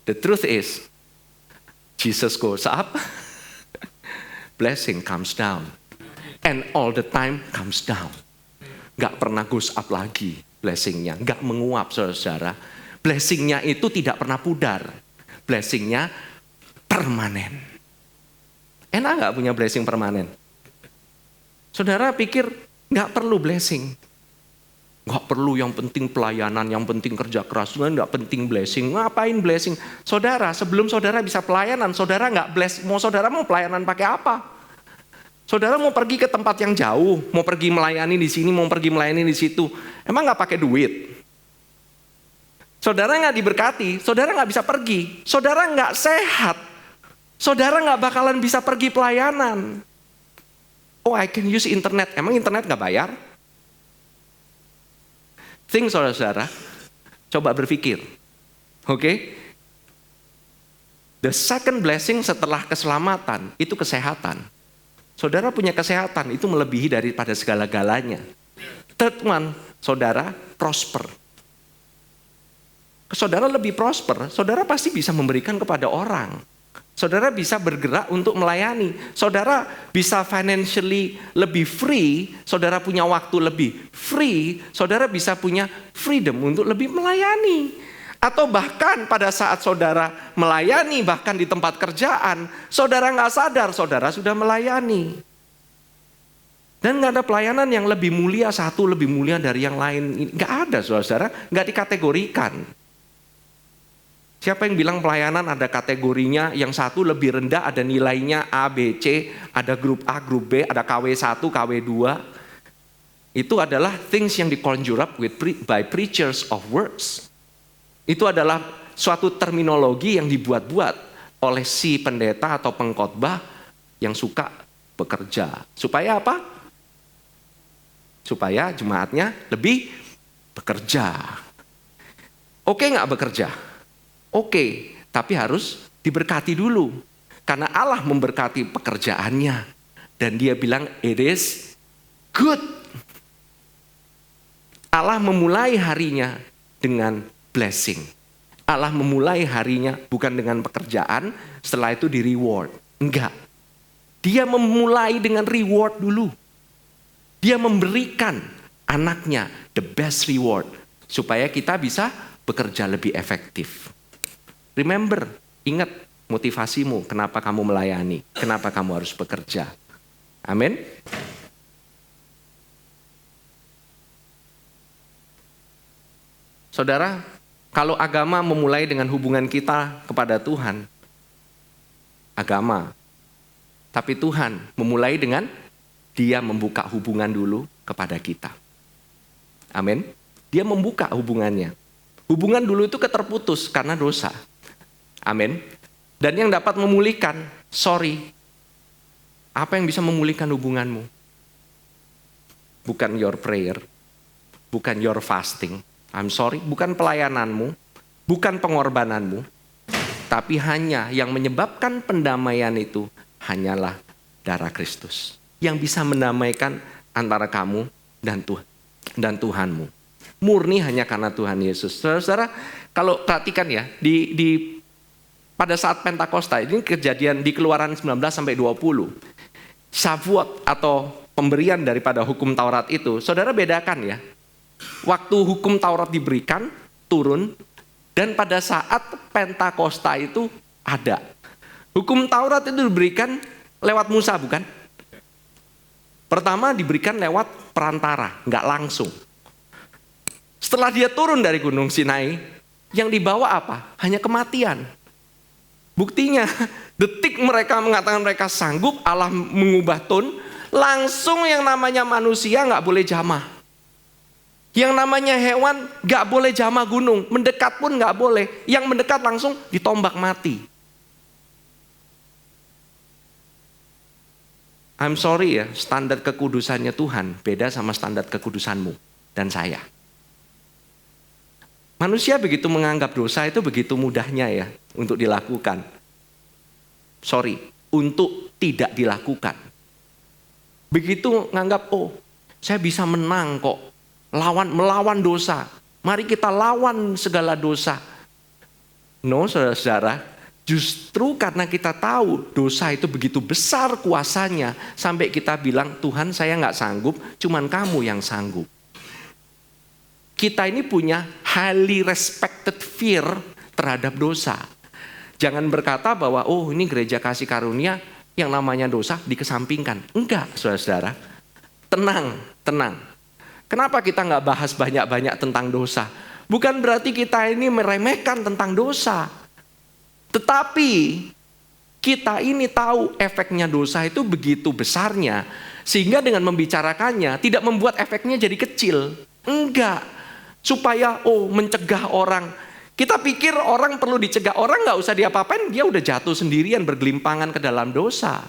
The truth is, Jesus goes up, blessing comes down. And all the time comes down. Gak pernah goes up lagi blessingnya. Gak menguap saudara. Blessingnya itu tidak pernah pudar. Blessingnya permanen. Enak gak punya blessing permanen? Saudara pikir gak perlu blessing. Gak perlu, yang penting pelayanan, yang penting kerja keras, gak penting blessing. Ngapain blessing? Saudara, sebelum saudara bisa pelayanan, saudara gak bless. Saudara mau pelayanan pakai apa? Saudara mau pergi ke tempat yang jauh, mau pergi melayani di sini, mau pergi melayani di situ. Emang gak pakai duit? Saudara gak diberkati, saudara gak bisa pergi. Saudara gak sehat. Saudara gak bakalan bisa pergi pelayanan. Oh, I can use internet. Emang internet gak bayar? Think saudara-saudara, coba berpikir. Oke? The second blessing setelah keselamatan, itu kesehatan. Saudara punya kesehatan, itu melebihi daripada segala-galanya. Third one, saudara prosper. Saudara lebih prosper, saudara pasti bisa memberikan kepada orang. Saudara bisa bergerak untuk melayani. Saudara bisa financially lebih free. Saudara punya waktu lebih free. Saudara bisa punya freedom untuk lebih melayani. Atau bahkan pada saat saudara melayani, bahkan di tempat kerjaan, saudara nggak sadar, saudara sudah melayani. Dan nggak ada pelayanan yang lebih mulia, satu lebih mulia dari yang lain. Nggak ada, saudara, nggak dikategorikan. Siapa yang bilang pelayanan ada kategorinya, yang satu lebih rendah, ada nilainya A, B, C, ada grup A, grup B, ada KW1, KW2. Itu adalah things yang di-conjure up by preachers of words. Itu adalah suatu terminologi yang dibuat-buat oleh si pendeta atau pengkhotbah yang suka bekerja. Supaya apa? Supaya jemaatnya lebih bekerja. Oke nggak bekerja? Oke, tapi harus diberkati dulu. Karena Allah memberkati pekerjaannya. Dan dia bilang, it is good. Allah memulai harinya dengan blessing. Allah memulai harinya bukan dengan pekerjaan, setelah itu di reward. Enggak. Dia memulai dengan reward dulu. Dia memberikan anaknya the best reward. Supaya kita bisa bekerja lebih efektif. Remember, ingat motivasimu, kenapa kamu melayani, kenapa kamu harus bekerja. Amin. Saudara, kalau agama memulai dengan hubungan kita kepada Tuhan, agama. Tapi Tuhan memulai dengan Dia membuka hubungan dulu kepada kita. Amin. Dia membuka hubungannya. Hubungan dulu itu keterputus karena dosa. Amin. Dan yang dapat memulihkan, apa yang bisa memulihkan hubunganmu? Bukan your prayer, bukan your fasting. Bukan pelayananmu, bukan pengorbananmu. Tapi hanya yang menyebabkan pendamaian itu hanyalah darah Kristus. Yang bisa mendamaikan antara kamu dan Tuhanmu. Murni hanya karena Tuhan Yesus. Saudara, kalau perhatikan ya, pada saat Pentakosta, ini kejadian di Keluaran 19-20. Shavuot atau pemberian daripada hukum Taurat itu, saudara bedakan ya. Waktu hukum Taurat diberikan, turun, dan pada saat Pentakosta itu ada. Hukum Taurat itu diberikan lewat Musa, bukan? Pertama diberikan lewat perantara, nggak langsung. Setelah dia turun dari Gunung Sinai, yang dibawa apa? Hanya kematian. Buktinya, detik mereka mengatakan mereka sanggup, Allah mengubah tone, langsung yang namanya manusia nggak boleh jamah. Yang namanya hewan nggak boleh jamah gunung, mendekat pun nggak boleh. Yang mendekat langsung ditombak mati. I'm sorry ya, standar kekudusannya Tuhan beda sama standar kekudusanmu dan saya. Manusia begitu menganggap dosa itu begitu mudahnya ya untuk dilakukan. Untuk tidak dilakukan. Begitu menganggap, saya bisa menang kok. Melawan dosa. Mari kita lawan segala dosa. No, saudara-saudara. Justru karena kita tahu dosa itu begitu besar kuasanya. Sampai kita bilang, Tuhan saya gak sanggup, cuman kamu yang sanggup. Kita ini punya highly respected fear terhadap dosa. Jangan berkata bahwa, ini gereja kasih karunia, yang namanya dosa dikesampingkan. Enggak, saudara-saudara. Tenang. Kenapa kita gak bahas banyak-banyak tentang dosa? Bukan berarti kita ini meremehkan tentang dosa. Tetapi kita ini tahu efeknya dosa itu begitu besarnya. Sehingga dengan membicarakannya tidak membuat efeknya jadi kecil. Enggak. Supaya mencegah orang. Kita pikir orang perlu dicegah. Orang gak usah diapa-apain, dia udah jatuh sendirian bergelimpangan ke dalam dosa.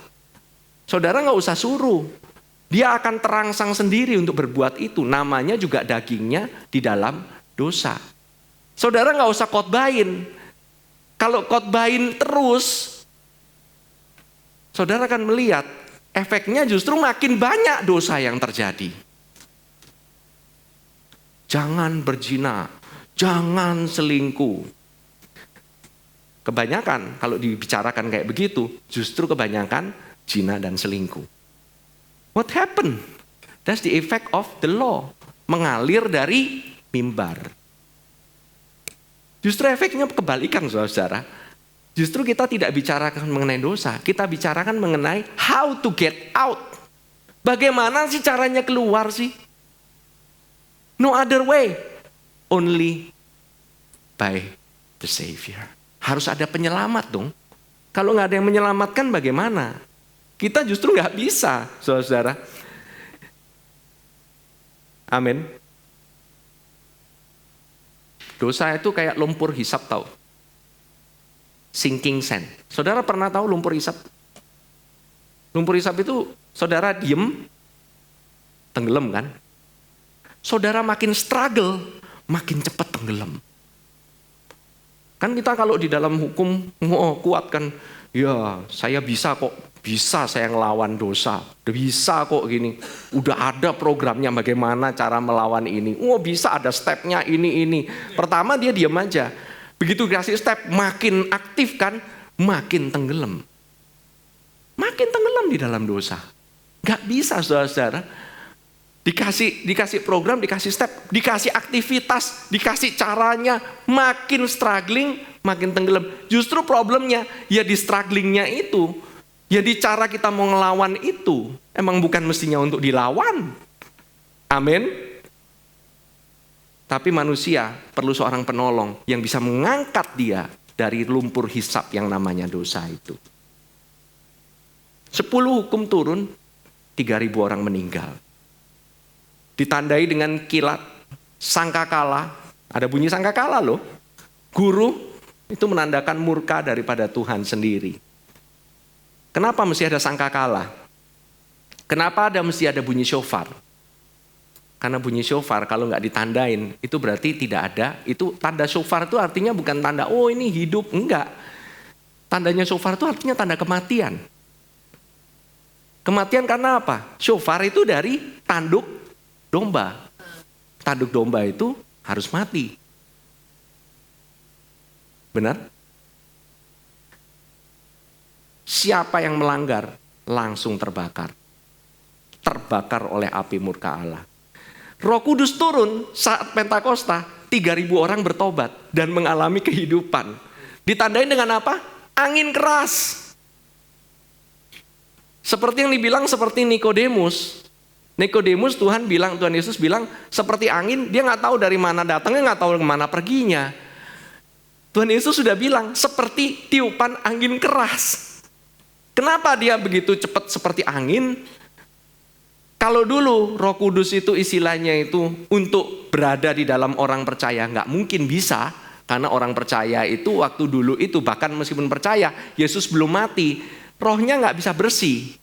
Saudara gak usah suruh. Dia akan terangsang sendiri untuk berbuat itu. Namanya juga dagingnya di dalam dosa. Saudara gak usah khotbahin. Kalau khotbahin terus, saudara akan melihat efeknya justru makin banyak dosa yang terjadi. Jangan berzina, jangan selingkuh. Kebanyakan kalau dibicarakan kayak begitu, justru kebanyakan zina dan selingkuh. What happened? That's the effect of the law. Mengalir dari mimbar. Justru efeknya kebalikan, saudara. Justru kita tidak bicarakan mengenai dosa. Kita bicarakan mengenai how to get out. Bagaimana sih caranya keluar sih? No other way. Only by the Savior. Harus ada penyelamat dong. Kalau nggak ada yang menyelamatkan bagaimana? Kita justru nggak bisa, saudara. Amin. Dosa itu kayak lumpur hisap, tahu? Sinking sand. Saudara pernah tahu lumpur hisap? Lumpur hisap itu saudara diem, tenggelam kan? Saudara makin struggle, makin cepat tenggelam. Kan kita kalau di dalam hukum kuat kan, ya saya bisa kok, bisa saya ngelawan dosa, bisa kok gini. Udah ada programnya bagaimana cara melawan ini. Bisa ada stepnya ini. Pertama dia diam aja. Begitu dikasih step, makin aktif kan, makin tenggelam. Makin tenggelam di dalam dosa. Gak bisa saudara-saudara. Dikasih program, dikasih step, dikasih aktivitas, dikasih caranya, makin struggling, makin tenggelam. Justru problemnya ya di strugglingnya itu. Jadi cara kita mau ngelawan itu emang bukan mestinya untuk dilawan. Amin. Tapi manusia perlu seorang penolong yang bisa mengangkat dia dari lumpur hisap yang namanya dosa itu. 10 hukum turun, 3.000 orang meninggal. Ditandai dengan kilat, sangkakala, ada bunyi sangkakala loh. Guru itu menandakan murka daripada Tuhan sendiri. Kenapa mesti ada sangkakala? Kenapa mesti ada bunyi shofar? Karena bunyi shofar kalau nggak ditandain, itu berarti tidak ada. Itu tanda shofar itu artinya bukan tanda, oh ini hidup. Enggak. Tandanya shofar itu artinya tanda kematian. Kematian karena apa? Shofar itu dari tanduk domba. Tanduk domba itu harus mati. Benar? Siapa yang melanggar langsung terbakar. Terbakar oleh api murka Allah. Roh Kudus turun saat Pentakosta, 3.000 orang bertobat dan mengalami kehidupan. Ditandain dengan apa? Angin keras. Seperti yang dibilang seperti Nikodemus. Nikodemus Tuhan Yesus bilang seperti angin, dia nggak tahu dari mana datangnya, nggak tahu kemana perginya. Tuhan Yesus sudah bilang seperti tiupan angin keras. Kenapa dia begitu cepat seperti angin? Kalau dulu Roh Kudus itu istilahnya itu untuk berada di dalam orang percaya, nggak mungkin bisa. Karena orang percaya itu waktu dulu itu bahkan meskipun percaya, Yesus belum mati, rohnya nggak bisa bersih.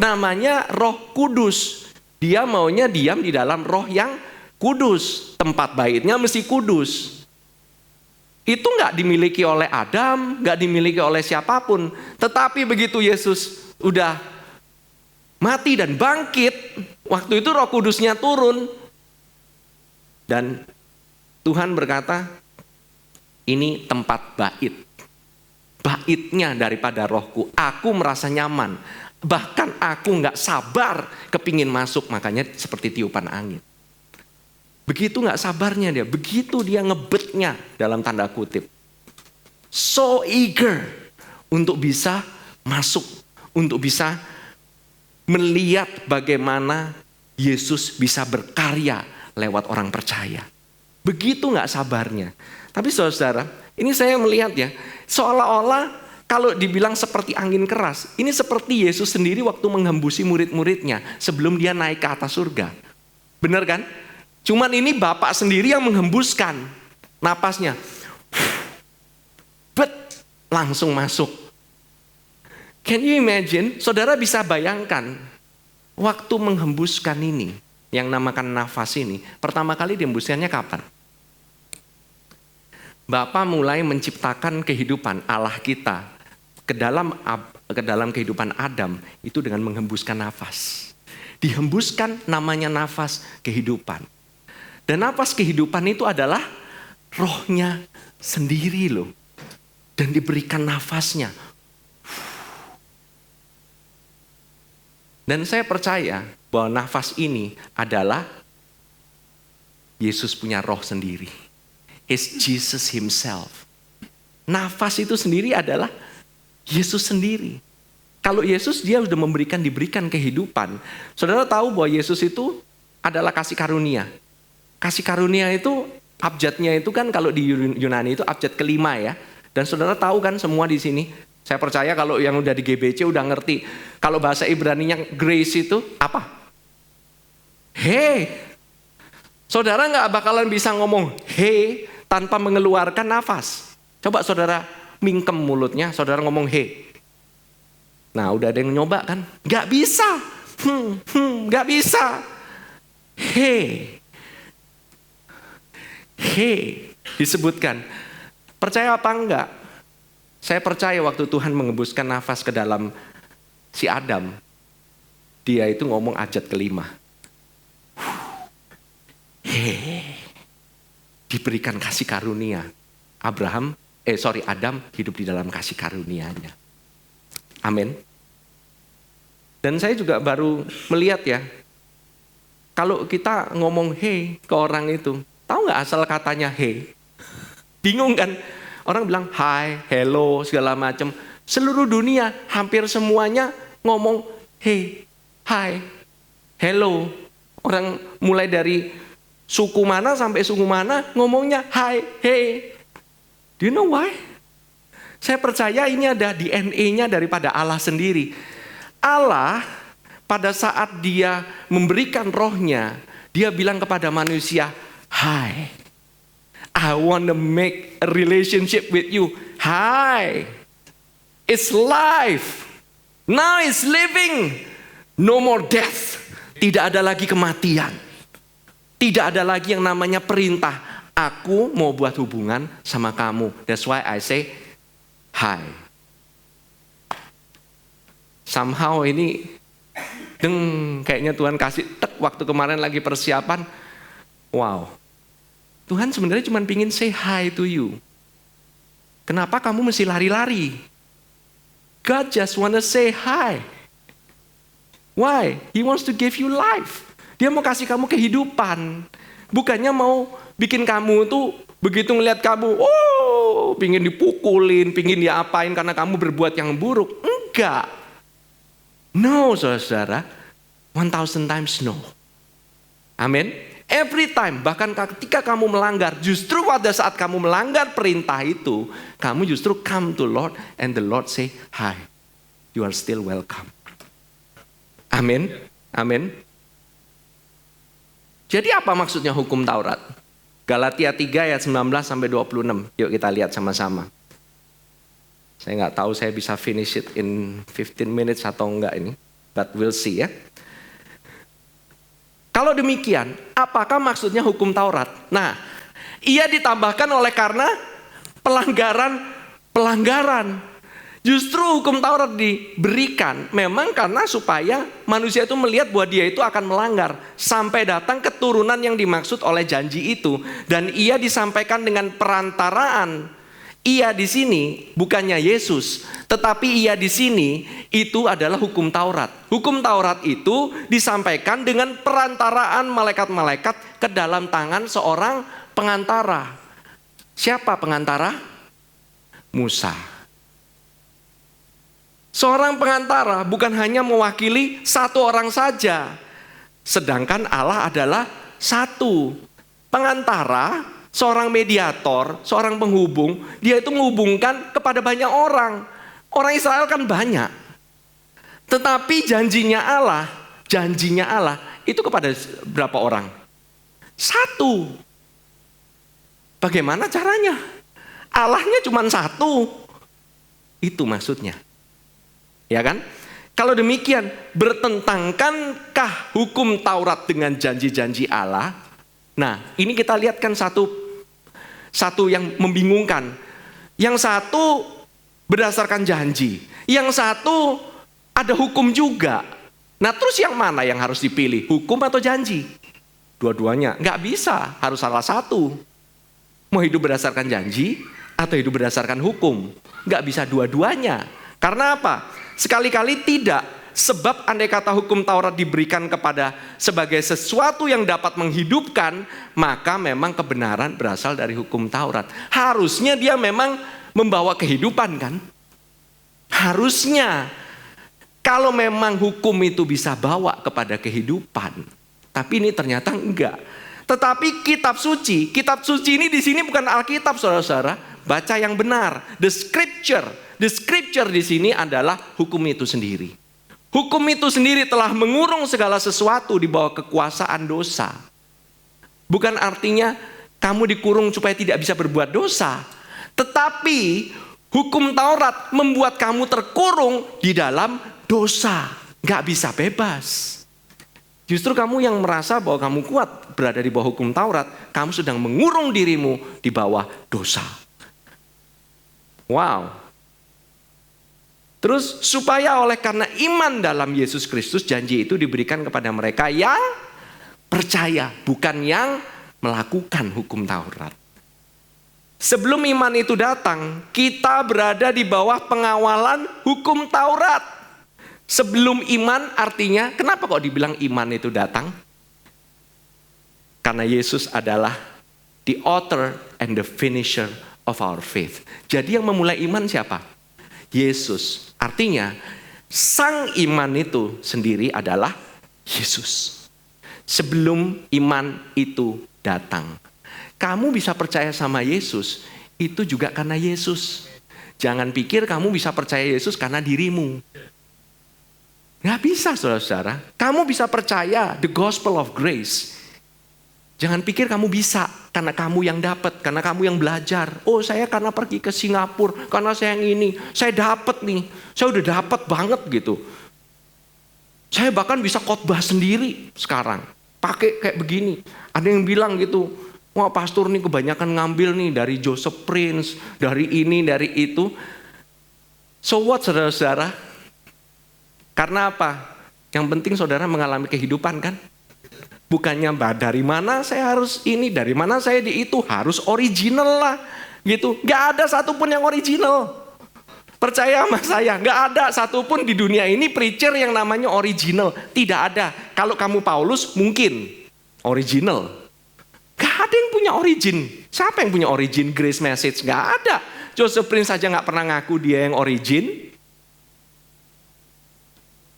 Namanya Roh Kudus. Dia maunya diam di dalam roh yang kudus. Tempat baitnya mesti kudus. Itu nggak dimiliki oleh Adam, nggak dimiliki oleh siapapun. Tetapi begitu Yesus udah mati dan bangkit, waktu itu Roh Kudusnya turun. Dan Tuhan berkata, ini tempat bait. Baitnya daripada rohku. Aku merasa nyaman. Bahkan aku gak sabar kepingin masuk. Makanya seperti tiupan angin. Begitu gak sabarnya dia. Begitu dia ngebetnya dalam tanda kutip. So eager untuk bisa masuk. Untuk bisa melihat bagaimana Yesus bisa berkarya lewat orang percaya. Begitu gak sabarnya. Tapi saudara, ini saya melihat ya, seolah-olah kalau dibilang seperti angin keras, ini seperti Yesus sendiri waktu menghembusi murid-muridnya sebelum dia naik ke atas surga. Benar kan? Cuman ini Bapak sendiri yang menghembuskan napasnya. Langsung masuk. Can you imagine? Saudara bisa bayangkan waktu menghembuskan ini, yang namakan nafas ini, pertama kali dihembuskannya kapan? Bapa mulai menciptakan kehidupan Allah kita ke dalam kehidupan Adam itu dengan menghembuskan nafas. Dihembuskan namanya nafas kehidupan. Dan nafas kehidupan itu adalah rohnya sendiri loh. Dan diberikan nafasnya. Dan saya percaya bahwa nafas ini adalah Yesus punya roh sendiri. It's Jesus himself. Nafas itu sendiri adalah Yesus sendiri. Kalau Yesus dia sudah diberikan kehidupan. Saudara tahu bahwa Yesus itu adalah kasih karunia. Kasih karunia itu abjadnya itu kan kalau di Yunani itu abjad kelima ya. Dan saudara tahu kan semua di sini. Saya percaya kalau yang udah di GBC udah ngerti. Kalau bahasa Ibraninya grace itu apa? Hey. Saudara gak bakalan bisa ngomong hey tanpa mengeluarkan nafas. Coba saudara mingkem mulutnya, saudara ngomong hey. Nah udah ada yang nyoba kan? Gak bisa. Gak bisa. Hey. Hey. Disebutkan. Percaya apa enggak? Saya percaya waktu Tuhan mengembuskan nafas ke dalam si Adam, dia itu ngomong abjad kelima. Diberikan kasih karunia. Adam hidup di dalam kasih karunia-Nya. Amin. Dan saya juga baru melihat ya, kalau kita ngomong hey ke orang itu, tahu nggak asal katanya hey? Bingung kan? Orang bilang hi, hello, segala macam. Seluruh dunia hampir semuanya ngomong hey, hi, hello. Orang mulai dari Suku mana sampai suku mana ngomongnya hi, hey. Do you know why? Saya percaya ini ada DNA-nya daripada Allah sendiri. Allah pada saat dia memberikan rohnya, dia bilang kepada manusia, hi, I want to make a relationship with you. Hi, it's life. Now it's living. No more death. Tidak ada lagi kematian. Tidak ada lagi yang namanya perintah. Aku mau buat hubungan sama kamu. That's why I say hi. Somehow ini kayaknya Tuhan kasih waktu kemarin lagi persiapan. Wow. Tuhan sebenarnya cuma pingin say hi to you. Kenapa kamu mesti lari-lari? God just wanna say hi. Why? He wants to give you life. Dia mau kasih kamu kehidupan. Bukannya mau bikin kamu tuh begitu ngeliat kamu, pingin dipukulin, pingin diapain karena kamu berbuat yang buruk. Enggak. No, saudara. 1000 times no. Amin. Every time, bahkan ketika kamu melanggar, justru pada saat kamu melanggar perintah itu, kamu justru come to Lord and the Lord say, hi, you are still welcome. Amin. Amin. Jadi apa maksudnya hukum Taurat? Galatia 3 ayat 19-26. Yuk kita lihat sama-sama. Saya nggak tahu saya bisa finish it in 15 minutes atau enggak ini. But we'll see ya. Kalau demikian, apakah maksudnya hukum Taurat? Nah, ia ditambahkan oleh karena pelanggaran. Justru hukum Taurat diberikan memang karena supaya manusia itu melihat bahwa dia itu akan melanggar. Sampai datang keturunan yang dimaksud oleh janji itu. Dan ia disampaikan dengan perantaraan. Ia di sini bukannya Yesus. Tetapi ia di sini itu adalah hukum Taurat. Hukum Taurat itu disampaikan dengan perantaraan malaikat-malaikat ke dalam tangan seorang pengantara. Siapa pengantara? Musa. Seorang pengantara bukan hanya mewakili satu orang saja. Sedangkan Allah adalah satu. Pengantara, seorang mediator, seorang penghubung, dia itu menghubungkan kepada banyak orang. Orang Israel kan banyak. Tetapi janjinya Allah itu kepada berapa orang? Satu. Bagaimana caranya? Allahnya cuma satu. Itu maksudnya. Ya kan? Kalau demikian, bertentangkankah hukum Taurat dengan janji-janji Allah? Nah, ini kita lihat kan satu yang membingungkan. Yang satu berdasarkan janji. Yang satu ada hukum juga. Nah, terus yang mana yang harus dipilih? Hukum atau janji? Dua-duanya. Nggak bisa, harus salah satu. Mau hidup berdasarkan janji atau hidup berdasarkan hukum? Nggak bisa dua-duanya. Karena apa? Sekali-kali tidak, sebab andai kata hukum Taurat diberikan kepada sebagai sesuatu yang dapat menghidupkan, maka memang kebenaran berasal dari hukum Taurat. Harusnya dia memang membawa kehidupan kan? Harusnya. Kalau memang hukum itu bisa bawa kepada kehidupan. Tapi ini ternyata enggak. Tetapi kitab suci ini di sini bukan Alkitab, saudara-saudara. Baca yang benar. The scripture di sini adalah hukum itu sendiri. Hukum itu sendiri telah mengurung segala sesuatu di bawah kekuasaan dosa. Bukan artinya kamu dikurung supaya tidak bisa berbuat dosa. Tetapi hukum Taurat membuat kamu terkurung di dalam dosa. Gak bisa bebas. Justru kamu yang merasa bahwa kamu kuat berada di bawah hukum Taurat, kamu sedang mengurung dirimu di bawah dosa. Wow. Terus supaya oleh karena iman dalam Yesus Kristus, janji itu diberikan kepada mereka yang percaya, bukan yang melakukan hukum Taurat. Sebelum iman itu datang, kita berada di bawah pengawalan hukum Taurat. Sebelum iman artinya, kenapa kok dibilang iman itu datang? Karena Yesus adalah the author and the finisher of our faith. Jadi yang memulai iman siapa? Yesus. Artinya sang iman itu sendiri adalah Yesus. sebelum iman itu datang. Kamu bisa percaya sama Yesus, itu juga karena Yesus. Jangan pikir kamu bisa percaya Yesus karena dirimu. Nggak bisa, saudara-saudara. Kamu bisa percaya the gospel of grace. Jangan pikir kamu bisa karena kamu yang dapat, karena kamu yang belajar. Oh, saya karena pergi ke Singapura, karena saya yang ini, saya dapat nih. Saya udah dapat banget gitu. Saya bahkan bisa khotbah sendiri sekarang. Pakai kayak begini. Ada yang bilang gitu, wah pastor nih kebanyakan ngambil nih dari Joseph Prince, dari ini, dari itu. So what, saudara-saudara? Karena apa? Yang penting saudara mengalami kehidupan kan? Bukannya dari mana saya harus ini, dari mana saya di itu, harus original lah. Gitu. Gak ada satupun yang original. Percaya sama saya, gak ada satupun di dunia ini preacher yang namanya original. Tidak ada. Kalau kamu Paulus mungkin original. Gak ada yang punya origin. Siapa yang punya origin grace message? Gak ada. Joseph Prince saja gak pernah ngaku dia yang origin.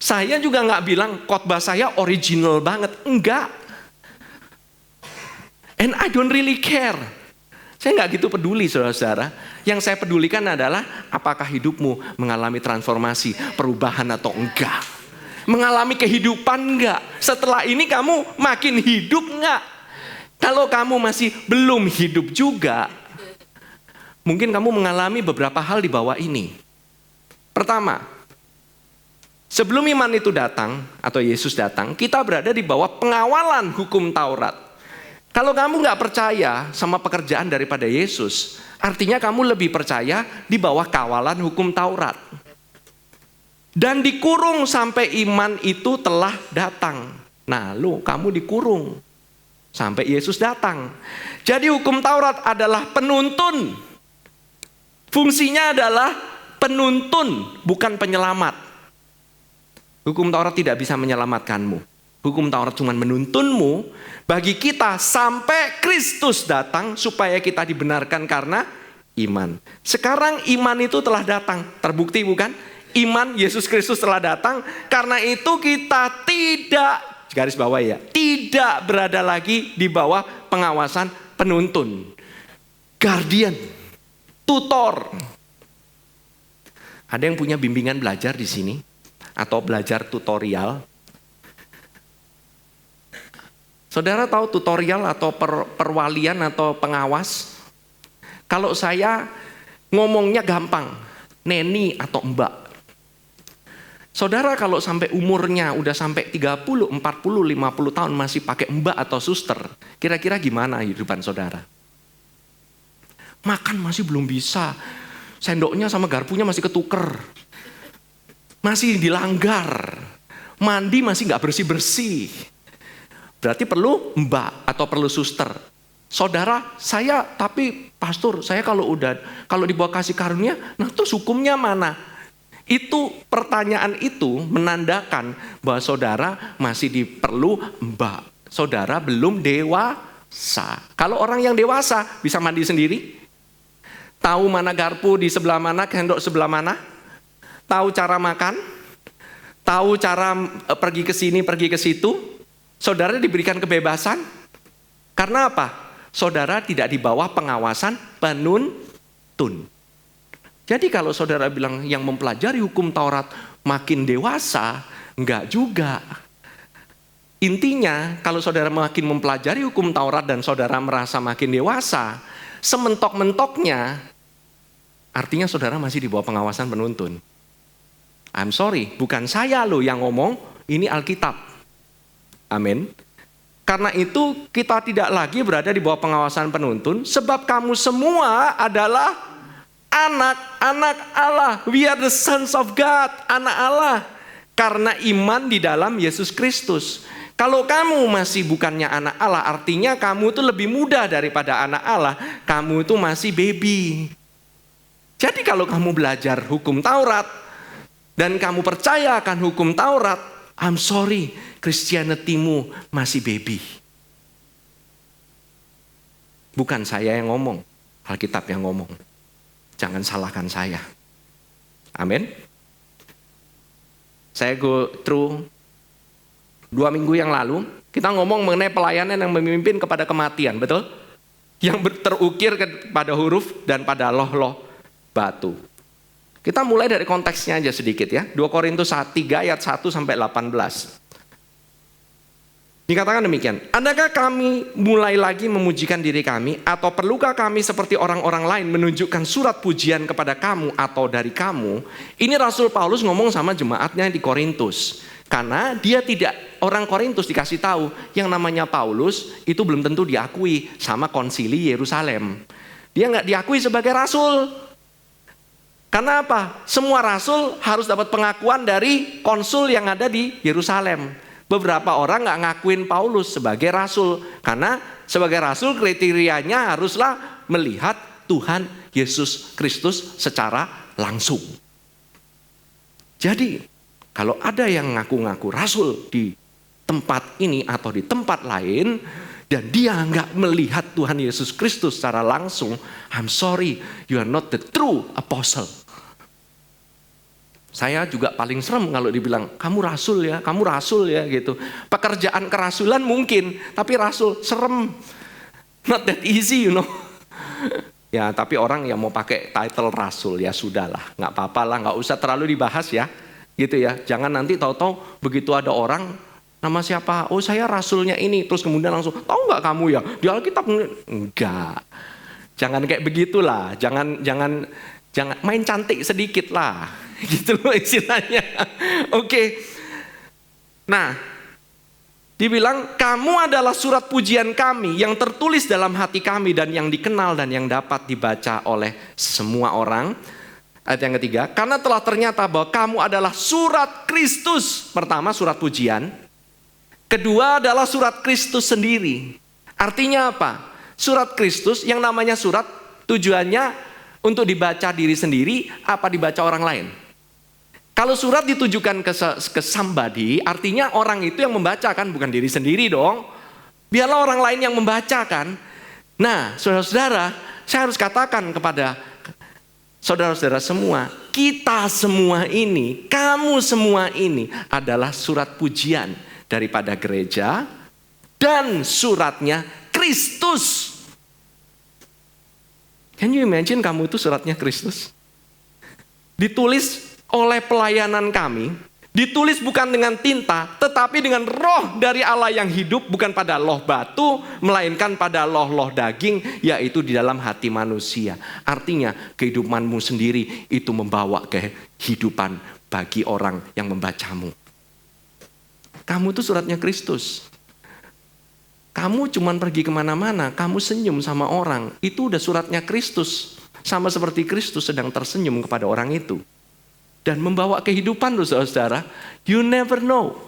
Saya juga gak bilang khotbah saya original banget. Enggak. And I don't really care. Saya nggak gitu peduli, saudara-saudara. Yang saya pedulikan adalah apakah hidupmu mengalami transformasi, perubahan atau enggak. Mengalami kehidupan enggak. Setelah ini kamu makin hidup enggak. Kalau kamu masih belum hidup juga, mungkin kamu mengalami beberapa hal di bawah ini. Pertama, sebelum iman itu datang, atau Yesus datang, kita berada di bawah pengawalan hukum Taurat. Kalau kamu nggak percaya sama pekerjaan daripada Yesus, artinya kamu lebih percaya di bawah kawalan hukum Taurat. Dan dikurung sampai iman itu telah datang. Nah, kamu dikurung sampai Yesus datang. Jadi hukum Taurat adalah penuntun. Fungsinya adalah penuntun, bukan penyelamat. Hukum Taurat tidak bisa menyelamatkanmu. Hukum Taurat cuma menuntunmu bagi kita sampai Kristus datang supaya kita dibenarkan karena iman. Sekarang iman itu telah datang. Terbukti bukan? Iman Yesus Kristus telah datang. Karena itu kita tidak, garis bawah ya, tidak berada lagi di bawah pengawasan penuntun. Guardian, tutor. Ada yang punya bimbingan belajar di sini? Atau belajar tutorial? Saudara tahu tutorial atau perwalian atau pengawas? Kalau saya ngomongnya gampang, neni atau mbak. Saudara kalau sampai umurnya udah sampai 30, 40, 50 tahun masih pakai mbak atau suster, kira-kira gimana kehidupan saudara? Makan masih belum bisa, sendoknya sama garpunya masih ketuker, masih dilanggar, mandi masih gak bersih-bersih. Berarti perlu mbak atau perlu suster. Saudara, saya tapi pastor, saya kalau di bawah kasih karunia, nah terus hukumnya mana? Itu pertanyaan itu menandakan bahwa saudara masih diperlu mbak. Saudara belum dewasa. Kalau orang yang dewasa bisa mandi sendiri? Tahu mana garpu di sebelah mana, sendok sebelah mana? Tahu cara makan? Tahu cara pergi ke sini, pergi ke situ? Saudara diberikan kebebasan. Karena apa? Saudara tidak di bawah pengawasan penuntun. Jadi kalau saudara bilang yang mempelajari hukum Taurat makin dewasa, enggak juga. Intinya kalau saudara makin mempelajari hukum Taurat dan saudara merasa makin dewasa, sementok-mentoknya artinya saudara masih di bawah pengawasan penuntun. I'm sorry, bukan saya yang ngomong, ini Alkitab. Amin. Karena itu kita tidak lagi berada di bawah pengawasan penuntun, sebab kamu semua adalah anak-anak Allah. We are the sons of God, anak Allah. Karena iman di dalam Yesus Kristus. Kalau kamu masih bukannya anak Allah, artinya kamu itu lebih muda daripada anak Allah. Kamu itu masih baby. Jadi kalau kamu belajar hukum Taurat dan kamu percaya akan hukum Taurat, I'm sorry, Christianity-mu masih baby. Bukan saya yang ngomong, Alkitab yang ngomong. Jangan salahkan saya. Amin. Saya go through 2 minggu yang lalu, kita ngomong mengenai pelayanan yang memimpin kepada kematian, betul? Yang terukir pada huruf dan pada loh-loh batu. Kita mulai dari konteksnya aja sedikit ya. 2 Korintus 3 ayat 1 sampai 18. Dikatakan demikian, adakah kami mulai lagi memujikan diri kami, atau perlukah kami seperti orang-orang lain menunjukkan surat pujian kepada kamu atau dari kamu? Ini Rasul Paulus ngomong sama jemaatnya di Korintus. Karena dia tidak, orang Korintus dikasih tahu yang namanya Paulus itu belum tentu diakui sama konsili Yerusalem. Dia nggak diakui sebagai rasul. Karena apa? Semua rasul harus dapat pengakuan dari konsul yang ada di Yerusalem. Beberapa orang nggak ngakuin Paulus sebagai rasul. Karena sebagai rasul kriterianya haruslah melihat Tuhan Yesus Kristus secara langsung. Jadi kalau ada yang ngaku-ngaku rasul di tempat ini atau di tempat lain, dan dia nggak melihat Tuhan Yesus Kristus secara langsung, I'm sorry, you are not the true apostle. Saya juga paling serem kalau dibilang, kamu rasul ya gitu. Pekerjaan kerasulan mungkin, tapi rasul serem. Not that easy, you know. Ya, tapi orang yang mau pakai title rasul, ya sudahlah. Nggak apa-apa lah, nggak usah terlalu dibahas ya. Gitu ya, jangan nanti tahu-tahu begitu ada orang, nama siapa? Oh saya rasulnya ini, terus kemudian langsung, tahu nggak kamu ya? Di Alkitab, enggak. Jangan kayak begitulah, jangan main cantik sedikit lah. Gitu loh istilahnya. Oke. Nah, dibilang kamu adalah surat pujian kami yang tertulis dalam hati kami dan yang dikenal dan yang dapat dibaca oleh semua orang. Ayat yang ketiga, karena telah ternyata bahwa kamu adalah surat Kristus. Pertama surat pujian. Kedua adalah surat Kristus sendiri. Artinya apa? Surat Kristus yang namanya surat tujuannya untuk dibaca diri sendiri apa dibaca orang lain? Kalau surat ditujukan ke somebody, artinya orang itu yang membacakan, bukan diri sendiri dong. Biarlah orang lain yang membacakan. Nah, saudara-saudara, saya harus katakan kepada saudara-saudara semua, kita semua ini, kamu semua ini adalah surat pujian daripada gereja dan suratnya Kristus. Can you imagine kamu itu suratnya Kristus? Ditulis oleh pelayanan kami, ditulis bukan dengan tinta, tetapi dengan roh dari Allah yang hidup, bukan pada loh batu, melainkan pada loh-loh daging, yaitu di dalam hati manusia. Artinya kehidupanmu sendiri itu membawa kehidupan bagi orang yang membacamu. Kamu itu suratnya Kristus. Kamu cuman pergi kemana-mana, kamu senyum sama orang, itu udah suratnya Kristus. Sama seperti Kristus sedang tersenyum kepada orang itu. Dan membawa kehidupan loh saudara. You never know.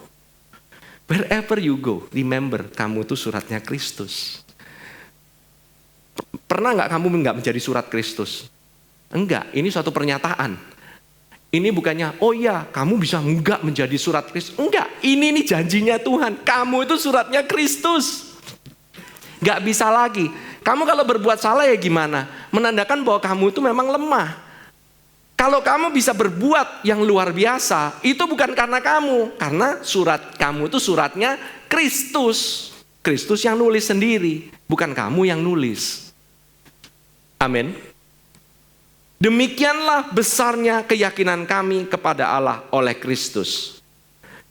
Wherever you go, remember kamu itu suratnya Kristus. Pernah nggak kamu nggak menjadi surat Kristus? Enggak, ini suatu pernyataan. Ini bukannya, oh ya kamu bisa enggak menjadi surat Kristus. Enggak, ini janjinya Tuhan. Kamu itu suratnya Kristus. Enggak bisa lagi. Kamu kalau berbuat salah ya gimana? Menandakan bahwa kamu itu memang lemah. Kalau kamu bisa berbuat yang luar biasa, itu bukan karena kamu. Karena surat kamu itu suratnya Kristus. Kristus yang nulis sendiri, bukan kamu yang nulis. Amin. Demikianlah besarnya keyakinan kami kepada Allah oleh Kristus.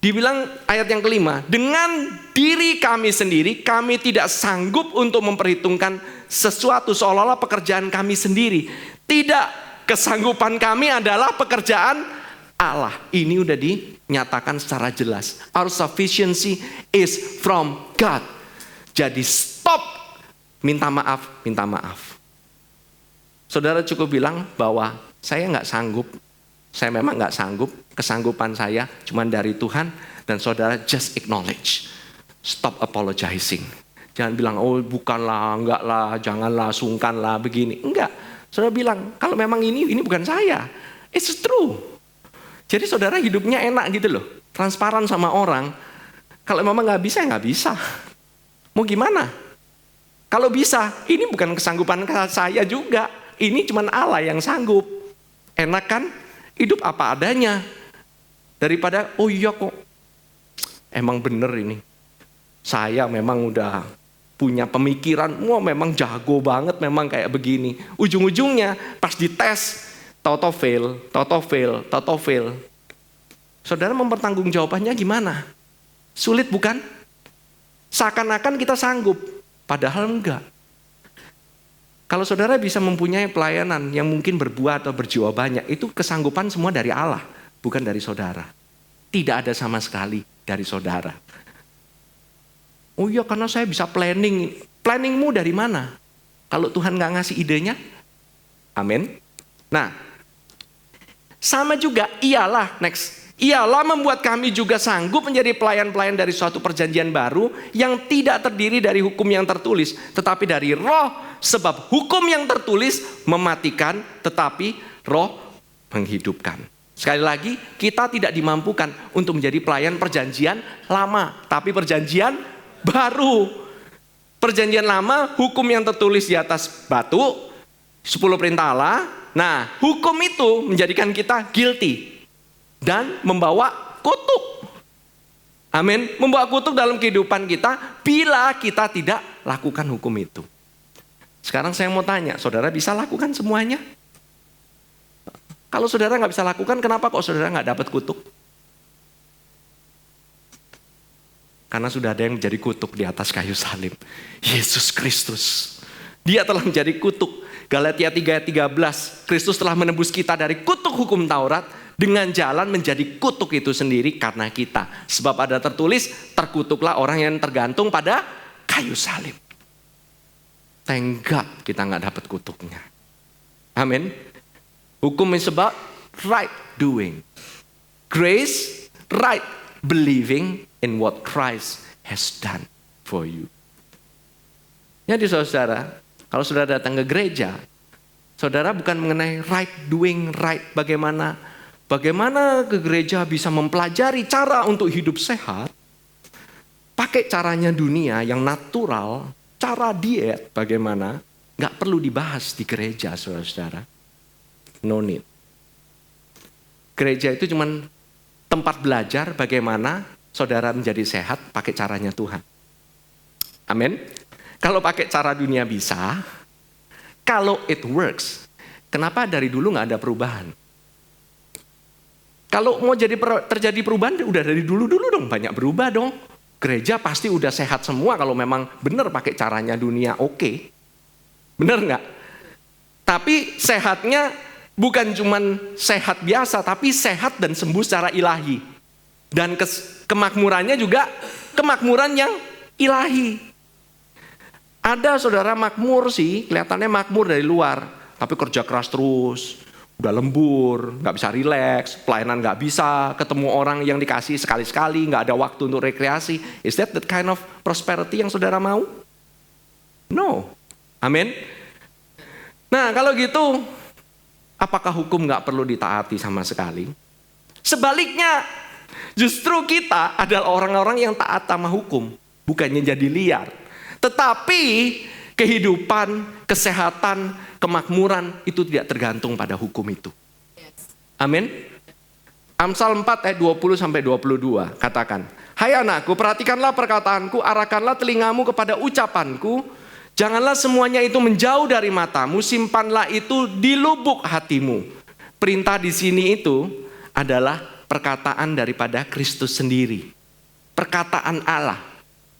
Dibilang ayat yang kelima, dengan diri kami sendiri, kami tidak sanggup untuk memperhitungkan sesuatu seolah-olah pekerjaan kami sendiri. Tidak. Kesanggupan kami adalah pekerjaan Allah. Ini udah dinyatakan secara jelas. Our sufficiency is from God. Jadi stop. Minta maaf, minta maaf. Saudara cukup bilang bahwa saya nggak sanggup. Saya memang nggak sanggup. Kesanggupan saya cuma dari Tuhan. Dan saudara just acknowledge. Stop apologizing. Jangan bilang, oh bukanlah, enggak lah, janganlah, sungkanlah, begini. Enggak. Saudara bilang, kalau memang ini bukan saya. It's true. Jadi saudara hidupnya enak gitu loh. Transparan sama orang. Kalau memang nggak bisa, ya nggak bisa. Mau gimana? Kalau bisa, ini bukan kesanggupan saya juga. Ini cuma Allah yang sanggup. Enak kan? Hidup apa adanya. Daripada, oh iya kok. emang bener ini. Saya memang udah punya pemikiran, wah memang jago banget, memang kayak begini. Ujung-ujungnya pas dites, toto fail. Saudara mempertanggungjawabkannya gimana? Sulit bukan? Seakan-akan kita sanggup, padahal enggak. Kalau saudara bisa mempunyai pelayanan yang mungkin berbuah atau berjiwa banyak, itu kesanggupan semua dari Allah, bukan dari saudara. Tidak ada sama sekali dari saudara. Oh iya, karena saya bisa planning. Planningmu dari mana? Kalau Tuhan gak ngasih idenya? Amin. Nah, sama juga Ialah membuat kami juga sanggup menjadi pelayan-pelayan dari suatu perjanjian baru yang tidak terdiri dari hukum yang tertulis, tetapi dari roh, sebab hukum yang tertulis mematikan, tetapi roh menghidupkan. Sekali lagi, kita tidak dimampukan untuk menjadi pelayan perjanjian lama, tapi perjanjian baru. Perjanjian lama, hukum yang tertulis di atas batu, 10 perintah Allah. Nah, hukum itu menjadikan kita guilty dan membawa kutuk. Amin. Membawa kutuk dalam kehidupan kita bila kita tidak lakukan hukum itu. Sekarang saya mau tanya, saudara bisa lakukan semuanya? Kalau saudara nggak bisa lakukan, kenapa kok saudara nggak dapat kutuk? Karena sudah ada yang menjadi kutuk di atas kayu salib. Yesus Kristus. Dia telah menjadi kutuk. Galatia 3 ayat 13. Kristus telah menebus kita dari kutuk hukum Taurat dengan jalan menjadi kutuk itu sendiri karena kita. Sebab ada tertulis, terkutuklah orang yang tergantung pada kayu salib. Thank God kita nggak dapat kutuknya. Amin. Hukum is about right doing. Grace, right believing in what Christ has done for you. Jadi saudara, kalau saudara datang ke gereja, saudara bukan mengenai right doing, right bagaimana ke gereja bisa mempelajari cara untuk hidup sehat, pakai caranya dunia yang natural, cara diet bagaimana, nggak perlu dibahas di gereja, saudara-saudara. No need. Gereja itu cuma tempat belajar bagaimana saudara menjadi sehat pakai caranya Tuhan. Amin. Kalau pakai cara dunia bisa, kalau it works, kenapa dari dulu nggak ada perubahan? Kalau mau terjadi perubahan, udah dari dulu dong, banyak berubah dong. Gereja pasti udah sehat semua kalau memang benar pakai caranya dunia, oke. Benar nggak? Tapi sehatnya bukan cuman sehat biasa, tapi sehat dan sembuh secara ilahi. Dan kemakmurannya juga kemakmuran yang ilahi. Ada saudara makmur sih, kelihatannya makmur dari luar, tapi kerja keras terus, udah lembur, gak bisa rileks, pelayanan gak bisa, ketemu orang yang dikasih sekali-sekali, gak ada waktu untuk rekreasi. Is that the kind of prosperity yang saudara mau? No. Amin. Nah kalau gitu, apakah hukum gak perlu ditaati sama sekali? Sebaliknya, justru kita adalah orang-orang yang taat sama hukum, bukannya jadi liar. Tetapi kehidupan, kesehatan, kemakmuran itu tidak tergantung pada hukum itu. Amin. Amsal 4 ayat 20-22 katakan, hai anakku, perhatikanlah perkataanku, arahkanlah telingamu kepada ucapanku, janganlah semuanya itu menjauh dari matamu, simpanlah itu di lubuk hatimu. Perintah di sini itu adalah perkataan daripada Kristus sendiri. Perkataan Allah.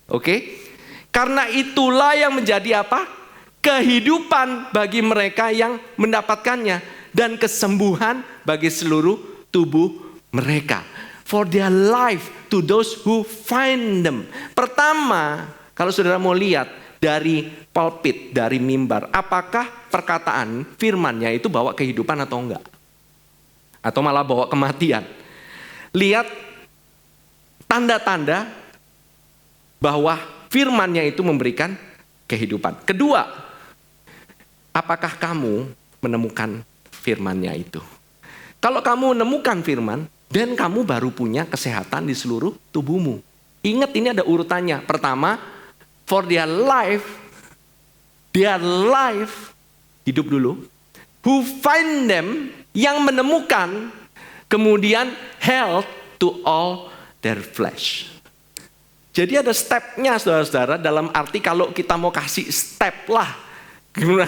Oke? Karena itulah yang menjadi apa? Kehidupan bagi mereka yang mendapatkannya dan kesembuhan bagi seluruh tubuh mereka. For their life to those who find them. Pertama, kalau saudara mau lihat dari pulpit, dari mimbar, apakah perkataan firman-Nya itu bawa kehidupan atau enggak? Atau malah bawa kematian? Lihat tanda-tanda bahwa firman-Nya itu memberikan kehidupan. Kedua, apakah kamu menemukan firman-Nya itu? Kalau kamu menemukan firman, dan kamu baru punya kesehatan di seluruh tubuhmu. Ingat ini ada urutannya. Pertama, for their life, hidup dulu. Who find them, yang menemukan, kemudian health to all their flesh. Jadi ada stepnya saudara-saudara, dalam arti kalau kita mau kasih step lah,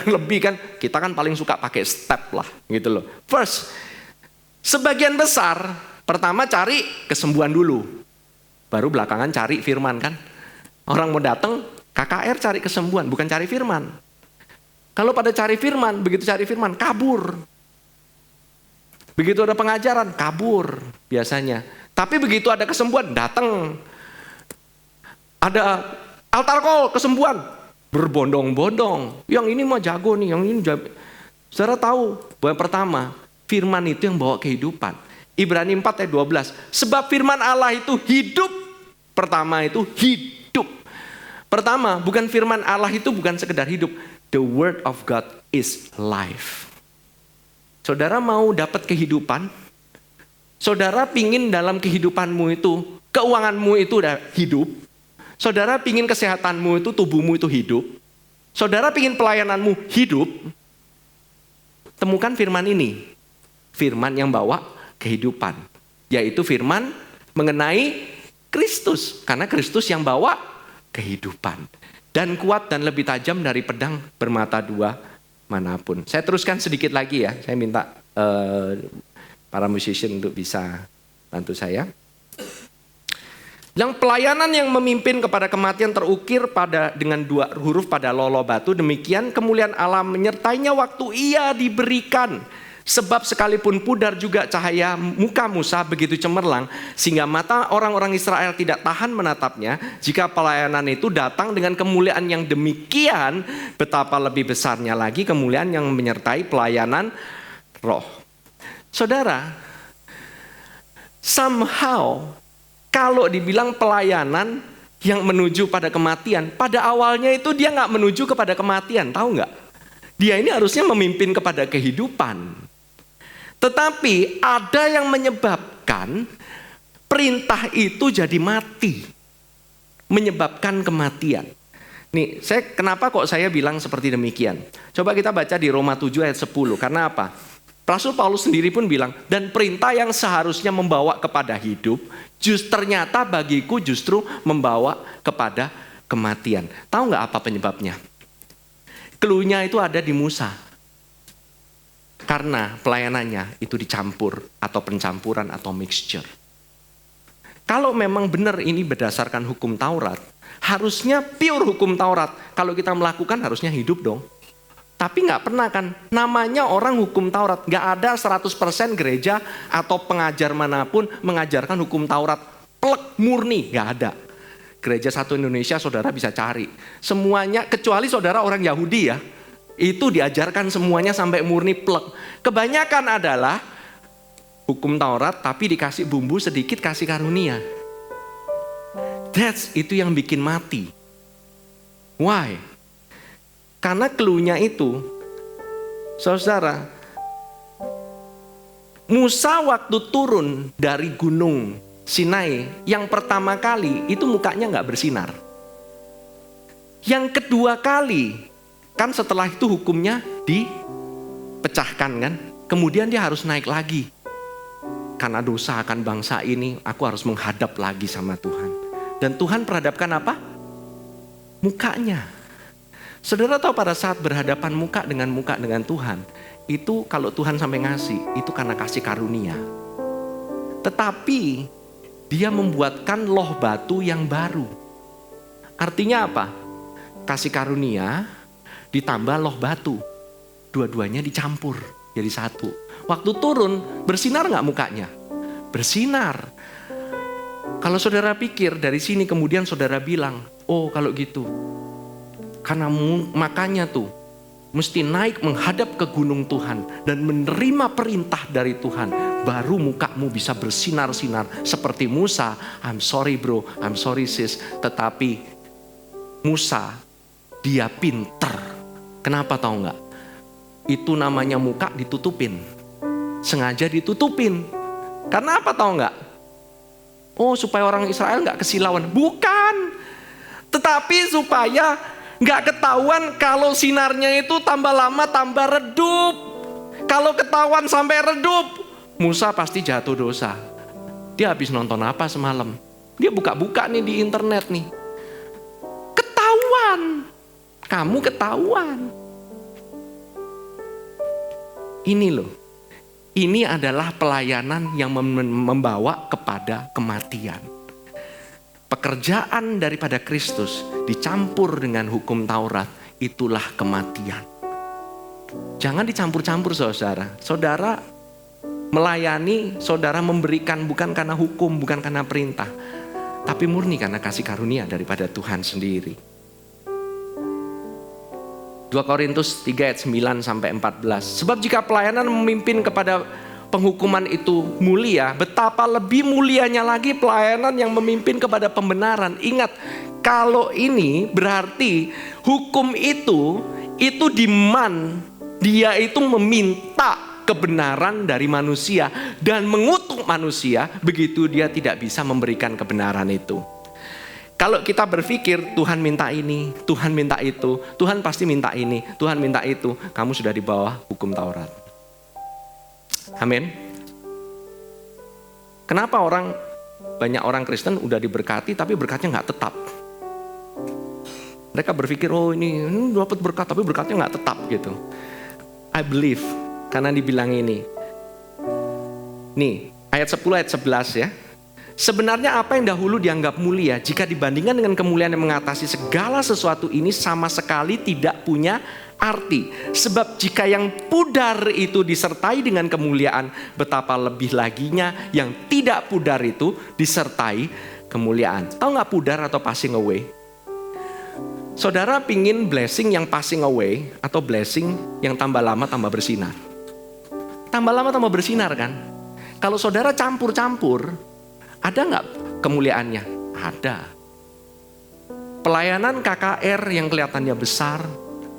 lebih kan, kita kan paling suka pakai step lah gitu loh. First, sebagian besar, pertama cari kesembuhan dulu, baru belakangan cari firman kan. Orang mau datang, KKR cari kesembuhan, bukan cari firman. Kalau pada cari firman, begitu cari firman, kabur. Begitu ada pengajaran, kabur biasanya. Tapi begitu ada kesembuhan, datang. Ada altar call, kesembuhan, berbondong-bondong. Yang ini mah jago nih, yang ini jago. Saudara tahu bahwa pertama, firman itu yang bawa kehidupan. Ibrani 4 ayat 12. Sebab firman Allah itu hidup. Pertama itu hidup. Pertama, bukan firman Allah itu bukan sekedar hidup. The word of God is life. Saudara mau dapat kehidupan? Saudara pingin dalam kehidupanmu itu, keuanganmu itu udah hidup. Saudara pingin kesehatanmu itu, tubuhmu itu hidup. Saudara pingin pelayananmu hidup. Temukan firman ini. Firman yang bawa kehidupan. Yaitu firman mengenai Kristus. Karena Kristus yang bawa kehidupan. Dan kuat dan lebih tajam dari pedang bermata dua manapun. Saya teruskan sedikit lagi ya. Saya minta para musician untuk bisa bantu saya. Yang pelayanan yang memimpin kepada kematian terukir dengan 2 huruf pada lolo batu. Demikian kemuliaan Allah menyertainya waktu ia diberikan. Sebab sekalipun pudar juga cahaya muka Musa begitu cemerlang, sehingga mata orang-orang Israel tidak tahan menatapnya. Jika pelayanan itu datang dengan kemuliaan yang demikian, betapa lebih besarnya lagi kemuliaan yang menyertai pelayanan roh. Saudara, somehow kalau dibilang pelayanan yang menuju pada kematian, pada awalnya itu dia nggak menuju kepada kematian, tahu nggak? Dia ini harusnya memimpin kepada kehidupan. Tetapi ada yang menyebabkan perintah itu jadi mati, menyebabkan kematian. Nih, kenapa kok saya bilang seperti demikian? Coba kita baca di Roma 7 ayat 10. Karena apa? Rasul Paulus sendiri pun bilang, dan perintah yang seharusnya membawa kepada hidup, ternyata bagiku justru membawa kepada kematian. Tahu nggak apa penyebabnya? Cluenya itu ada di Musa. Karena pelayanannya itu dicampur atau pencampuran atau mixture. Kalau memang benar ini berdasarkan hukum Taurat, harusnya pure hukum Taurat. Kalau kita melakukan harusnya hidup dong. Tapi nggak pernah kan, namanya orang hukum Taurat. Nggak ada 100% gereja atau pengajar manapun mengajarkan hukum Taurat plek murni, nggak ada. Gereja Satu Indonesia saudara bisa cari. Semuanya, kecuali saudara orang Yahudi ya, itu diajarkan semuanya sampai murni plek. Kebanyakan adalah hukum Taurat tapi dikasih bumbu sedikit, kasih karunia. Itu yang bikin mati. Why? Karena cluenya itu, saudara, Musa waktu turun dari gunung Sinai, yang pertama kali itu mukanya nggak bersinar. Yang kedua kali, kan setelah itu hukumnya dipecahkan kan, kemudian dia harus naik lagi. Karena dosa akan bangsa ini, aku harus menghadap lagi sama Tuhan. Dan Tuhan perhadapkan apa? Mukanya. Saudara tahu pada saat berhadapan muka dengan Tuhan, itu kalau Tuhan sampai ngasih, itu karena kasih karunia. Tetapi dia membuatkan loh batu yang baru. Artinya apa? Kasih karunia ditambah loh batu. Dua-duanya dicampur jadi satu. Waktu turun, bersinar nggak mukanya? Bersinar. Kalau saudara pikir dari sini kemudian saudara bilang, oh kalau gitu, karena makanya tuh mesti naik menghadap ke gunung Tuhan dan menerima perintah dari Tuhan, baru mukamu bisa bersinar-sinar seperti Musa. I'm sorry bro, I'm sorry sis, tetapi Musa dia pinter. Kenapa tahu nggak? Itu namanya muka ditutupin, sengaja ditutupin. Karena apa tahu nggak? Oh supaya orang Israel nggak kesilauan, bukan. Tetapi supaya nggak ketahuan kalau sinarnya itu tambah lama tambah redup. Kalau ketahuan sampai redup, Musa pasti jatuh dosa. Dia habis nonton apa semalam? Dia buka-buka nih di internet nih. Ketahuan. Kamu ketahuan. Ini loh. Ini adalah pelayanan yang membawa kepada kematian. Pekerjaan daripada Kristus dicampur dengan hukum Taurat, itulah kematian. Jangan dicampur-campur saudara. Saudara melayani, saudara memberikan bukan karena hukum, bukan karena perintah, tapi murni karena kasih karunia daripada Tuhan sendiri. 2 Korintus 3 ayat 9 sampai 14. Sebab jika pelayanan memimpin kepada penghukuman itu mulia, betapa lebih mulianya lagi pelayanan yang memimpin kepada pembenaran. Ingat, kalau ini berarti hukum itu demand, dia itu meminta kebenaran dari manusia dan mengutuk manusia begitu dia tidak bisa memberikan kebenaran itu. Kalau kita berpikir Tuhan minta ini, Tuhan minta itu, Tuhan pasti minta ini, Tuhan minta itu, kamu sudah di bawah hukum Taurat. Amin. Kenapa banyak orang Kristen udah diberkati tapi berkatnya nggak tetap? Mereka berpikir, oh ini dapat berkat tapi berkatnya nggak tetap gitu. I believe, karena dibilang ini. Nih, ayat 10 ayat 11 ya. Sebenarnya apa yang dahulu dianggap mulia, jika dibandingkan dengan kemuliaan yang mengatasi segala sesuatu ini sama sekali tidak punya arti. Sebab jika yang pudar itu disertai dengan kemuliaan, betapa lebih laginya yang tidak pudar itu disertai kemuliaan. Tahu gak pudar atau passing away? Saudara pingin blessing yang passing away atau blessing yang tambah lama tambah bersinar? Tambah lama tambah bersinar kan? Kalau saudara campur-campur, ada nggak kemuliaannya? Ada. Pelayanan KKR yang kelihatannya besar,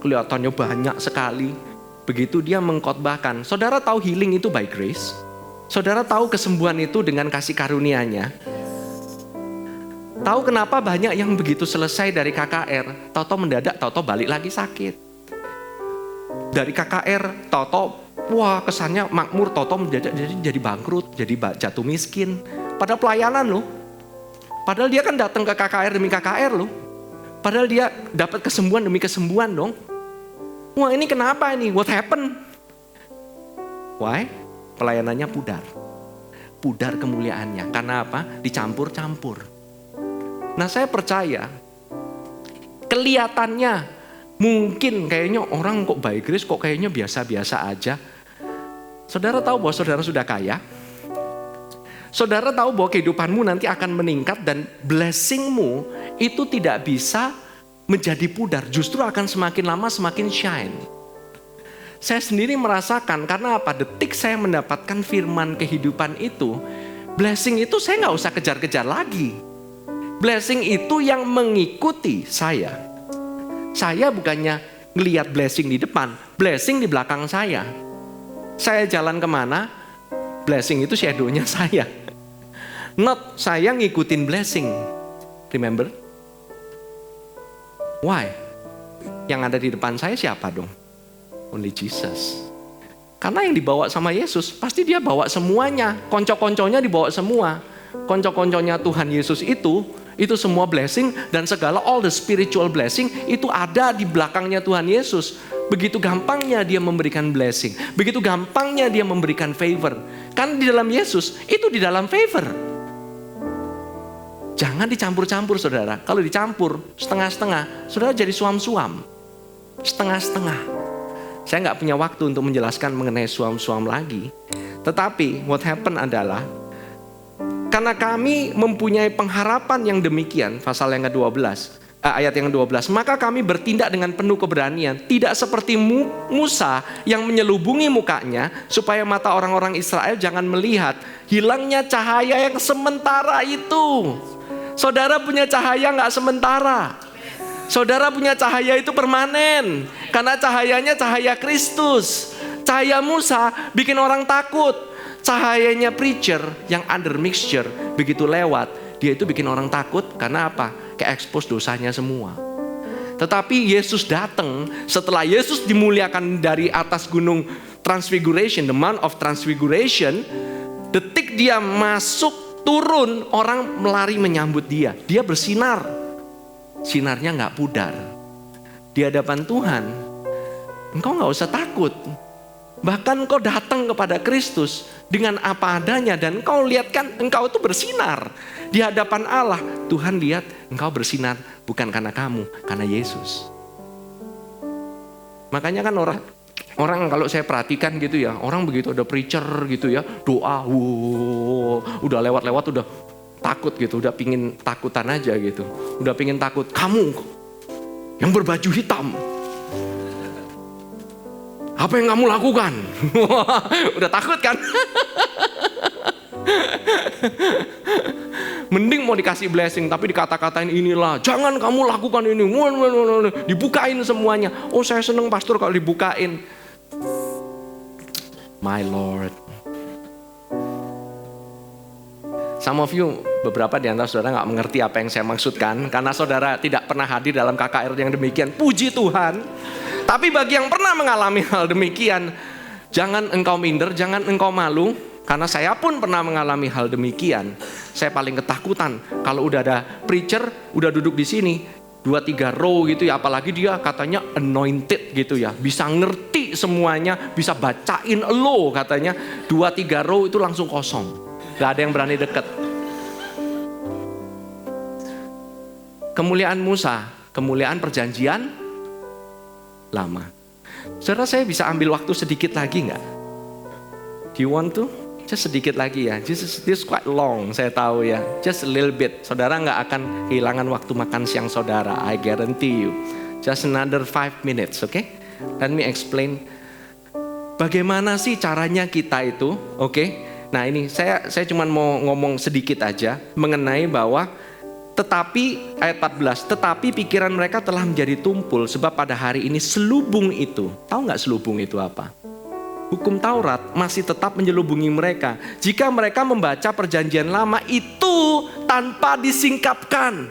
kelihatannya banyak sekali. Begitu dia mengkhotbahkan. Saudara tahu healing itu by grace? Saudara tahu kesembuhan itu dengan kasih karunia-Nya? Tahu kenapa banyak yang begitu selesai dari KKR, tahu-tahu mendadak, tahu-tahu balik lagi sakit. Dari KKR, tahu-tahu wah kesannya makmur, tahu-tahu mendadak jadi bangkrut, jadi jatuh miskin. Padahal pelayanan loh. Padahal dia kan datang ke KKR demi KKR loh. Padahal dia dapat kesembuhan demi kesembuhan dong. Wah ini kenapa ini? What happened? Why? Pelayanannya pudar. Pudar kemuliaannya. Karena apa? Dicampur-campur. Nah saya percaya kelihatannya mungkin kayaknya orang kok by grace kok kayaknya biasa-biasa aja. Saudara tahu bahwa saudara sudah kaya? Saudara tahu bahwa kehidupanmu nanti akan meningkat dan blessingmu itu tidak bisa menjadi pudar. Justru akan semakin lama semakin shine. Saya sendiri merasakan karena apa? Detik saya mendapatkan firman kehidupan itu, blessing itu saya nggak usah kejar-kejar lagi. Blessing itu yang mengikuti saya. Saya bukannya ngelihat blessing di depan, blessing di belakang saya. Saya jalan kemana, blessing itu shadow-nya saya. Not saya ngikutin blessing. Remember? Why? Yang ada di depan saya siapa dong? Only Jesus. Karena yang dibawa sama Yesus, pasti dia bawa semuanya. Konco-konconya dibawa semua. Konco-konconya Tuhan Yesus itu semua blessing dan segala all the spiritual blessing itu ada di belakangnya Tuhan Yesus. Begitu gampangnya dia memberikan blessing. Begitu gampangnya dia memberikan favor. Kan di dalam Yesus itu di dalam favor. Jangan dicampur-campur saudara. Kalau dicampur setengah-setengah, saudara jadi suam-suam. Setengah-setengah. Saya nggak punya waktu untuk menjelaskan mengenai suam-suam lagi. Tetapi what happen adalah karena kami mempunyai pengharapan yang demikian, pasal yang ke-12, ayat yang 12, maka kami bertindak dengan penuh keberanian, tidak seperti Musa yang menyelubungi mukanya, supaya mata orang-orang Israel jangan melihat hilangnya cahaya yang sementara itu. Saudara punya cahaya nggak sementara. Saudara punya cahaya itu permanen, karena cahayanya cahaya Kristus. Cahaya Musa bikin orang takut. Cahayanya preacher yang under mixture begitu lewat, dia itu bikin orang takut karena apa? Ke-expose dosanya semua. Tetapi Yesus datang setelah Yesus dimuliakan dari atas gunung Transfiguration, the Mount of Transfiguration. Detik dia masuk turun, orang melari menyambut dia. Dia bersinar, sinarnya gak pudar. Di hadapan Tuhan, engkau gak usah takut. Bahkan engkau datang kepada Kristus dengan apa adanya, dan engkau lihatkan engkau itu bersinar. Di hadapan Allah, Tuhan lihat engkau bersinar bukan karena kamu, karena Yesus. Makanya kan orang kalau saya perhatikan gitu ya, orang begitu ada preacher gitu ya, doa, udah lewat-lewat udah takut gitu, udah pingin takutan aja gitu. Udah pingin takut, kamu yang berbaju hitam, apa yang kamu lakukan? Udah takut kan? Mending mau dikasih blessing tapi dikata-katain inilah, jangan kamu lakukan ini. Dibukain semuanya. Oh, saya seneng pastor kalau dibukain. My Lord. Some of you, beberapa di antara saudara gak mengerti apa yang saya maksudkan, karena saudara tidak pernah hadir dalam KKR yang demikian. Puji Tuhan. Tapi bagi yang pernah mengalami hal demikian, jangan engkau minder, jangan engkau malu. Karena saya pun pernah mengalami hal demikian. Saya paling ketakutan kalau udah ada preacher, udah duduk di sini 2-3 row gitu ya, apalagi dia katanya anointed gitu ya, bisa ngerti semuanya, bisa bacain lo katanya. 2-3 row itu langsung kosong, gak ada yang berani deket. Kemuliaan Musa, kemuliaan perjanjian lama. Saudara, saya bisa ambil waktu sedikit lagi gak? Do you want to? Just sedikit lagi ya, this quite long saya tahu ya, just a little bit. Saudara gak akan kehilangan waktu makan siang saudara, I guarantee you. Just another 5 minutes, okay? Let me explain. Bagaimana sih caranya kita itu, okay? Nah ini saya cuma mau ngomong sedikit aja mengenai bahwa tetapi ayat 14, tetapi pikiran mereka telah menjadi tumpul sebab pada hari ini selubung itu. Tahu gak selubung itu apa? Hukum Taurat masih tetap menyelubungi mereka. Jika mereka membaca perjanjian lama itu tanpa disingkapkan.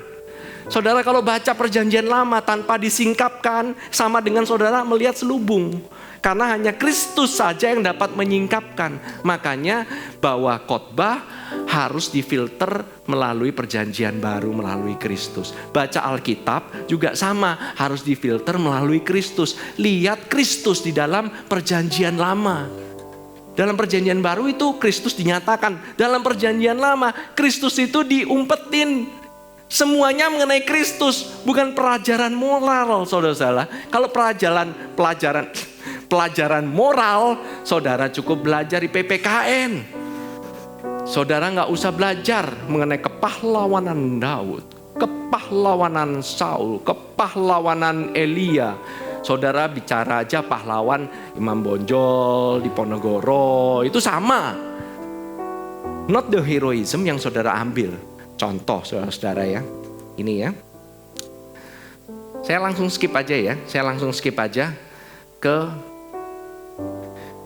Saudara, kalau baca perjanjian lama tanpa disingkapkan, sama dengan saudara melihat selubung. Karena hanya Kristus saja yang dapat menyingkapkan. Makanya bahwa khotbah harus difilter melalui perjanjian baru, melalui Kristus. Baca Alkitab juga sama, harus difilter melalui Kristus. Lihat Kristus di dalam perjanjian lama. Dalam perjanjian baru itu Kristus dinyatakan. Dalam perjanjian lama Kristus itu diumpetin. Semuanya mengenai Kristus, bukan pelajaran moral, saudara-saudara. Kalau pelajaran moral, saudara cukup belajar di PPKN. Saudara gak usah belajar mengenai kepahlawanan Daud, kepahlawanan Saul, kepahlawanan Elia. Saudara bicara aja pahlawan Imam Bonjol di Ponorogo, itu sama. Not the heroism yang saudara ambil. Contoh saudara-saudara ya, ini ya. Saya langsung skip aja ya, ke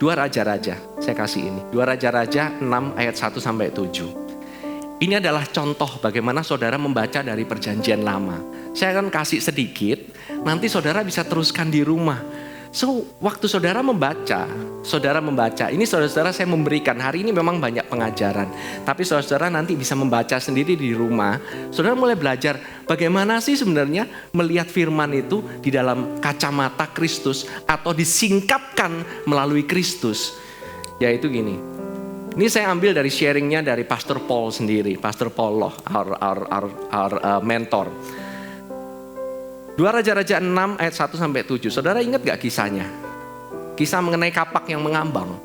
2 Raja-Raja. Saya kasih ini, 2 Raja-Raja 6 ayat 1-7. Ini adalah contoh bagaimana saudara membaca dari perjanjian lama. Saya akan kasih sedikit, nanti saudara bisa teruskan di rumah. So, waktu saudara membaca, ini saudara-saudara saya memberikan, hari ini memang banyak pengajaran. Tapi saudara-saudara nanti bisa membaca sendiri di rumah. Saudara mulai belajar bagaimana sih sebenarnya melihat firman itu di dalam kacamata Kristus atau disingkapkan melalui Kristus. Yaitu gini, ini saya ambil dari sharingnya dari Pastor Paul sendiri, Pastor Paul Loh, our mentor. 2 Raja-Raja 6 ayat 1-7. Saudara ingat gak kisahnya? Kisah mengenai kapak yang mengambang.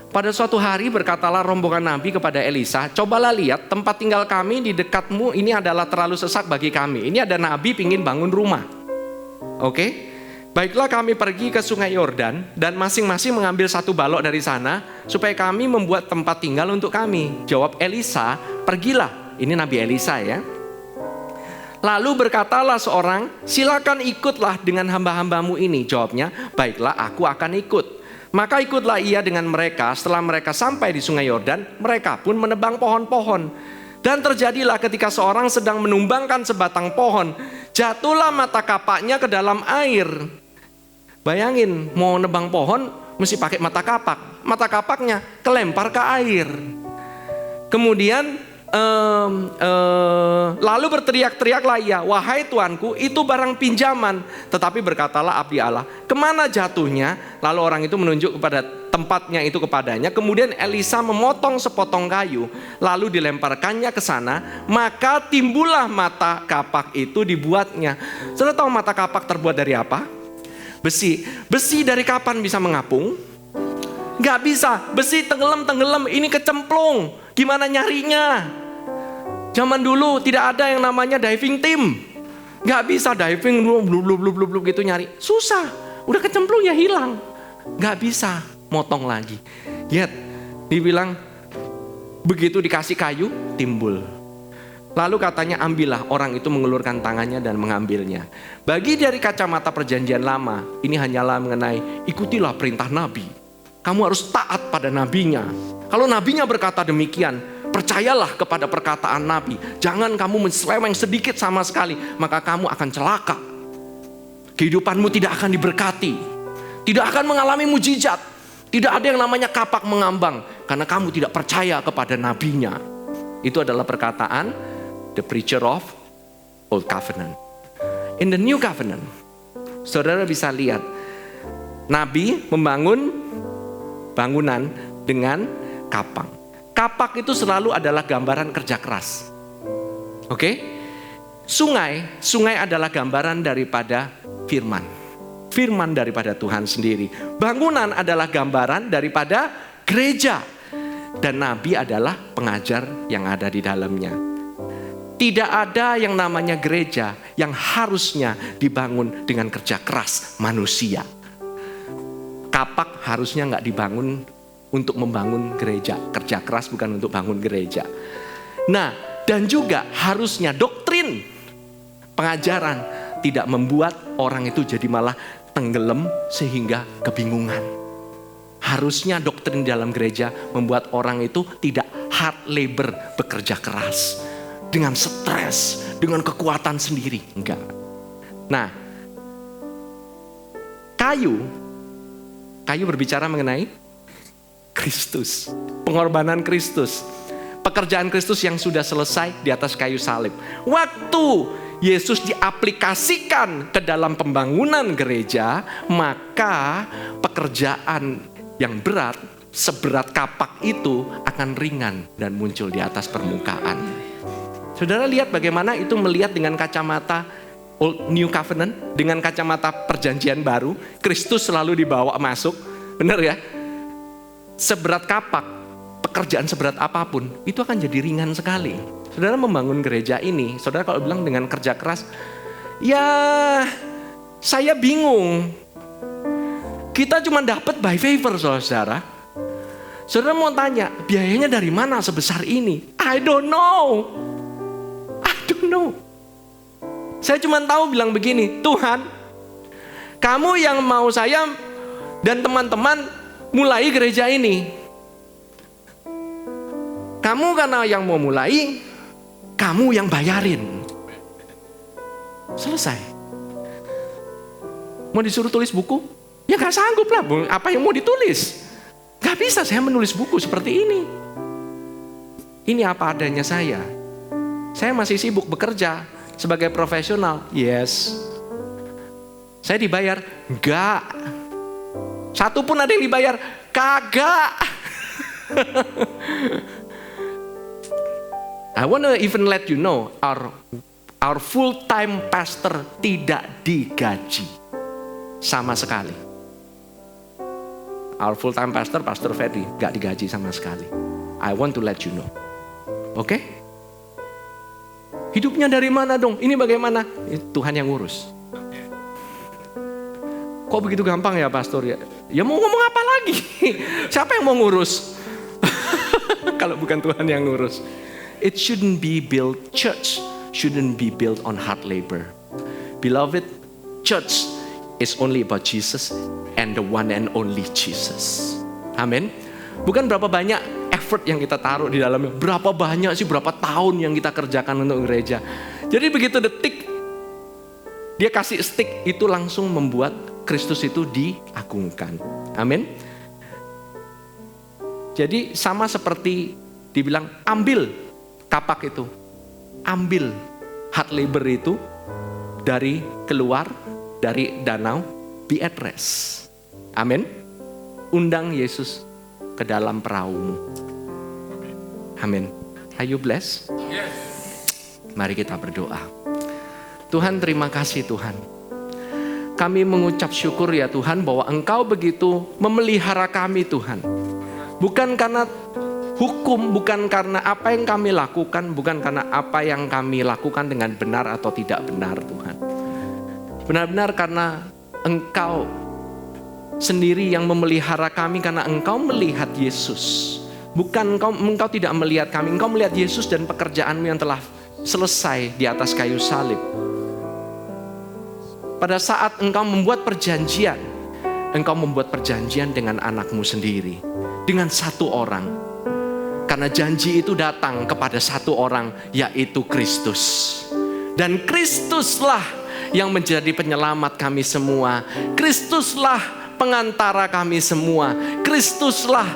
Pada suatu hari berkatalah rombongan Nabi kepada Elisa, cobalah lihat tempat tinggal kami di dekatmu ini adalah terlalu sesak bagi kami. Ini ada Nabi ingin bangun rumah. Oke? Baiklah kami pergi ke sungai Yordan dan masing-masing mengambil 1 balok dari sana supaya kami membuat tempat tinggal untuk kami. Jawab Elisa, pergilah. Ini Nabi Elisa ya. Lalu berkatalah seorang, silakan ikutlah dengan hamba-hambamu ini. Jawabnya, baiklah aku akan ikut. Maka ikutlah ia dengan mereka. Setelah mereka sampai di sungai Yordan, mereka pun menebang pohon-pohon. Dan terjadilah ketika seorang sedang menumbangkan sebatang pohon, jatuhlah mata kapaknya ke dalam air. Bayangin, mau nebang pohon mesti pakai mata kapak. Mata kapaknya kelempar ke air. Kemudian lalu berteriak-teriaklah ia, wahai tuanku, itu barang pinjaman. Tetapi berkatalah abdi Allah, kemana jatuhnya? Lalu orang itu menunjuk kepada tempatnya itu kepadanya. Kemudian Elisa memotong sepotong kayu, lalu dilemparkannya ke sana. Maka timbullah mata kapak itu dibuatnya. Saudara tahu mata kapak terbuat dari apa? Besi. Besi dari kapan bisa mengapung? Gak bisa. Besi tenggelam, ini kecemplung. Gimana nyarinya? Zaman dulu tidak ada yang namanya diving team. Gak bisa diving blub gitu nyari. Susah. Udah kecemplung ya hilang. Gak bisa motong lagi. Lihat, dibilang begitu dikasih kayu timbul. Lalu katanya ambillah, orang itu mengulurkan tangannya dan mengambilnya. Bagi dari kacamata perjanjian lama, ini hanyalah mengenai ikutilah perintah nabi. Kamu harus taat pada nabinya. Kalau nabinya berkata demikian, percayalah kepada perkataan nabi. Jangan kamu menseleweng sedikit sama sekali, maka kamu akan celaka. Kehidupanmu tidak akan diberkati. Tidak akan mengalami mujizat. Tidak ada yang namanya kapak mengambang, karena kamu tidak percaya kepada nabinya. Itu adalah perkataan the preacher of Old Covenant. In the New Covenant, saudara bisa lihat, nabi membangun bangunan dengan kapak. Kapak itu selalu adalah gambaran kerja keras. Oke? Sungai adalah gambaran daripada firman. Firman daripada Tuhan sendiri. Bangunan adalah gambaran daripada gereja. Dan nabi adalah pengajar yang ada di dalamnya. Tidak ada yang namanya gereja yang harusnya dibangun dengan kerja keras manusia. Kapak harusnya nggak dibangun untuk membangun gereja. Kerja keras bukan untuk bangun gereja. Nah, dan juga harusnya doktrin pengajaran tidak membuat orang itu jadi malah tenggelam sehingga kebingungan. Harusnya doktrin dalam gereja membuat orang itu tidak hard labor, bekerja keras dengan stres, dengan kekuatan sendiri. Enggak. Nah, kayu berbicara mengenai Kristus, pengorbanan Kristus, pekerjaan Kristus yang sudah selesai di atas kayu salib. Waktu Yesus diaplikasikan ke dalam pembangunan gereja, maka pekerjaan yang berat, seberat kapak itu akan ringan dan muncul di atas permukaan. Saudara lihat bagaimana itu melihat dengan kacamata Old New Covenant, dengan kacamata perjanjian baru. Kristus selalu dibawa masuk, benar ya? Seberat kapak, pekerjaan seberat apapun, itu akan jadi ringan sekali. Saudara membangun gereja ini, saudara kalau bilang dengan kerja keras, ya saya bingung. Kita cuma dapat by favor, saudara. Saudara mau tanya, biayanya dari mana sebesar ini? I don't know. Saya cuma tahu bilang begini, Tuhan, kamu yang mau saya dan teman-teman mulai gereja ini. Kamu karena yang mau mulai, kamu yang bayarin. Selesai. Mau disuruh tulis buku? Ya gak sanggup lah, apa yang mau ditulis? Gak bisa saya menulis buku seperti ini. Ini apa adanya saya. Saya masih sibuk bekerja sebagai profesional. Yes. Saya dibayar? Enggak. Satu pun ada yang dibayar? Kagak. I want to even let you know, our full-time pastor tidak digaji sama sekali. Our full-time pastor, Pastor Ferdi, gak digaji sama sekali. I want to let you know. Oke? Hidupnya dari mana dong? Ini bagaimana? Tuhan yang ngurus. Kok begitu gampang ya pastor ya? Ya mau ngomong apa lagi? Siapa yang mau ngurus? Kalau bukan Tuhan yang ngurus. It shouldn't be built, church shouldn't be built on hard labor. Beloved, church is only about Jesus and the one and only Jesus. Amin. Bukan berapa banyak effort yang kita taruh di dalamnya. Berapa banyak sih, berapa tahun yang kita kerjakan untuk gereja. Jadi begitu detik dia kasih stick, itu langsung membuat Kristus itu diagungkan. Amin. Jadi sama seperti dibilang ambil kapak itu. Ambil hard labor itu keluar dari danau, be at rest. Amin. Undang Yesus ke dalam perahumu. Amin. Are you blessed? Yes. Mari kita berdoa. Tuhan, terima kasih Tuhan. Kami mengucap syukur ya Tuhan bahwa Engkau begitu memelihara kami Tuhan. Bukan karena hukum, bukan karena apa yang kami lakukan, bukan karena apa yang kami lakukan dengan benar atau tidak benar Tuhan. Benar-benar karena Engkau sendiri yang memelihara kami, karena Engkau melihat Yesus. Bukan engkau tidak melihat kami, Engkau melihat Yesus dan pekerjaan-Mu yang telah selesai di atas kayu salib. Pada saat Engkau membuat perjanjian, Engkau membuat perjanjian dengan anak-Mu sendiri, dengan satu orang. Karena janji itu datang kepada satu orang, yaitu Kristus. Dan Kristuslah yang menjadi penyelamat kami semua. Kristuslah pengantara kami semua. Kristuslah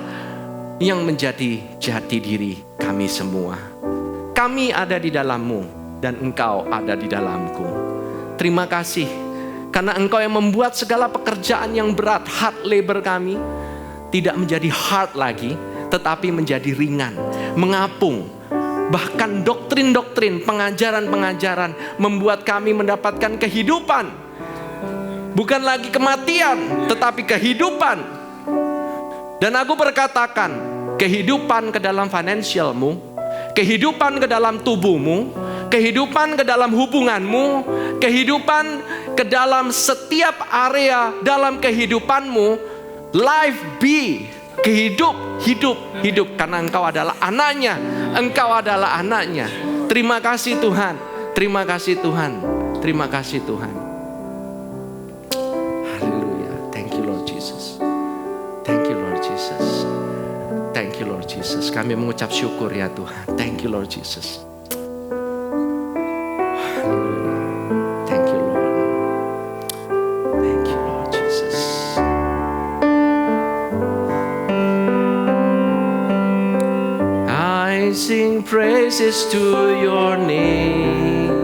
yang menjadi jati diri kami semua. Kami ada di dalam-Mu dan Engkau ada di dalamku. Terima kasih karena Engkau yang membuat segala pekerjaan yang berat, hard labor kami, tidak menjadi hard lagi, tetapi menjadi ringan, mengapung. Bahkan doktrin-doktrin, pengajaran-pengajaran membuat kami mendapatkan kehidupan. Bukan lagi kematian, tetapi kehidupan. Dan aku berkatakan, kehidupan ke dalam finansialmu, kehidupan ke dalam tubuhmu, kehidupan ke dalam hubunganmu, kehidupan ke dalam setiap area dalam kehidupanmu, life be. Hidup karena Engkau adalah anaknya. Engkau adalah anaknya. Terima kasih Tuhan. Terima kasih Tuhan. Terima kasih Tuhan. Haleluya. Thank you Lord Jesus. Thank you Lord Jesus. Thank you Lord Jesus. Kami mengucap syukur ya Tuhan. Thank you Lord Jesus. Sing praises to your name,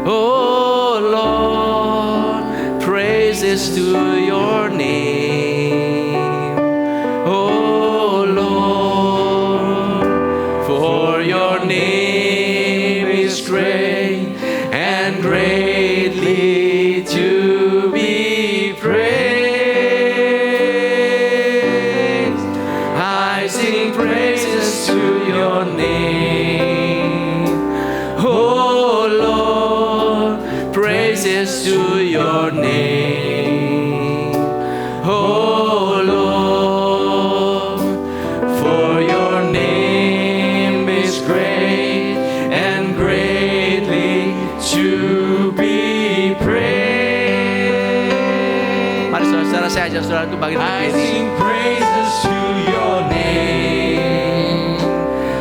oh Lord, praises to your name, oh Lord, for your name is great and greatly to be praised. I sing praises to your name, oh Lord, praises to your name, oh Lord, for your name is great and greatly to be praised. Mari saudara, saya ajak saudara untuk bangkit berdiri. I sing praises to your name,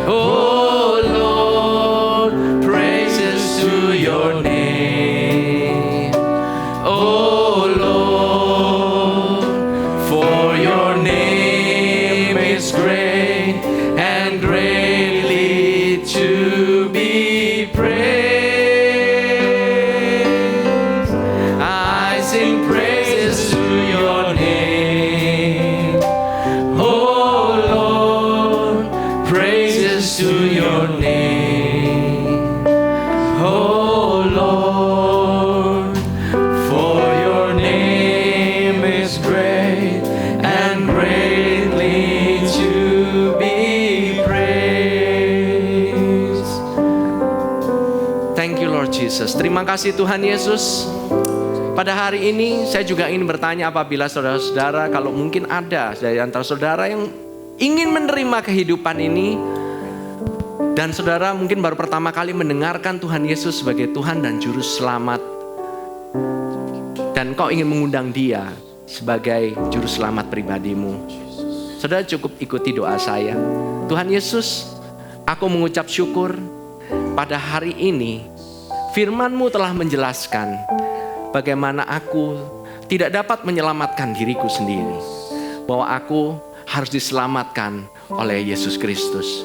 oh Lord, praises to your name, oh Lord, for your name is great and greatly to be praised. I sing praises to your name, oh Lord, praises to your name, oh Lord, for your name is great and greatly to be praised. Thank you Lord Jesus. Terima kasih Tuhan Yesus. Pada hari ini saya juga ingin bertanya, apabila saudara-saudara, kalau mungkin ada dari antara saudara yang ingin menerima kehidupan ini, dan saudara mungkin baru pertama kali mendengarkan Tuhan Yesus sebagai Tuhan dan Juru Selamat, dan kau ingin mengundang Dia sebagai Juru Selamat pribadimu, saudara cukup ikuti doa saya. Tuhan Yesus, aku mengucap syukur pada hari ini firman-Mu telah menjelaskan bagaimana aku tidak dapat menyelamatkan diriku sendiri, bahwa aku harus diselamatkan oleh Yesus Kristus.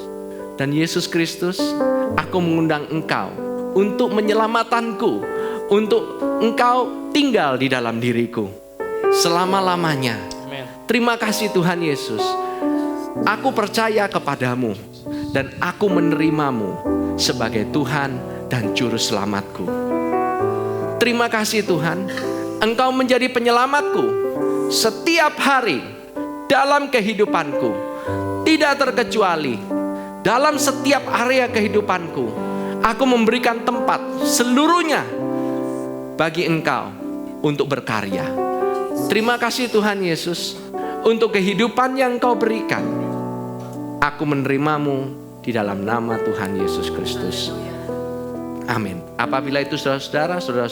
Dan Yesus Kristus, aku mengundang Engkau untuk menyelamatkanku, untuk Engkau tinggal di dalam diriku selama-lamanya. Terima kasih Tuhan Yesus. Aku percaya kepadamu dan aku menerimamu sebagai Tuhan dan Juru Selamatku. Terima kasih Tuhan, Engkau menjadi penyelamatku setiap hari dalam kehidupanku, tidak terkecuali dalam setiap area kehidupanku. Aku memberikan tempat seluruhnya bagi Engkau untuk berkarya. Terima kasih Tuhan Yesus untuk kehidupan yang Engkau berikan. Aku menerimamu di dalam nama Tuhan Yesus Kristus. Amin. Apabila itu saudara-saudara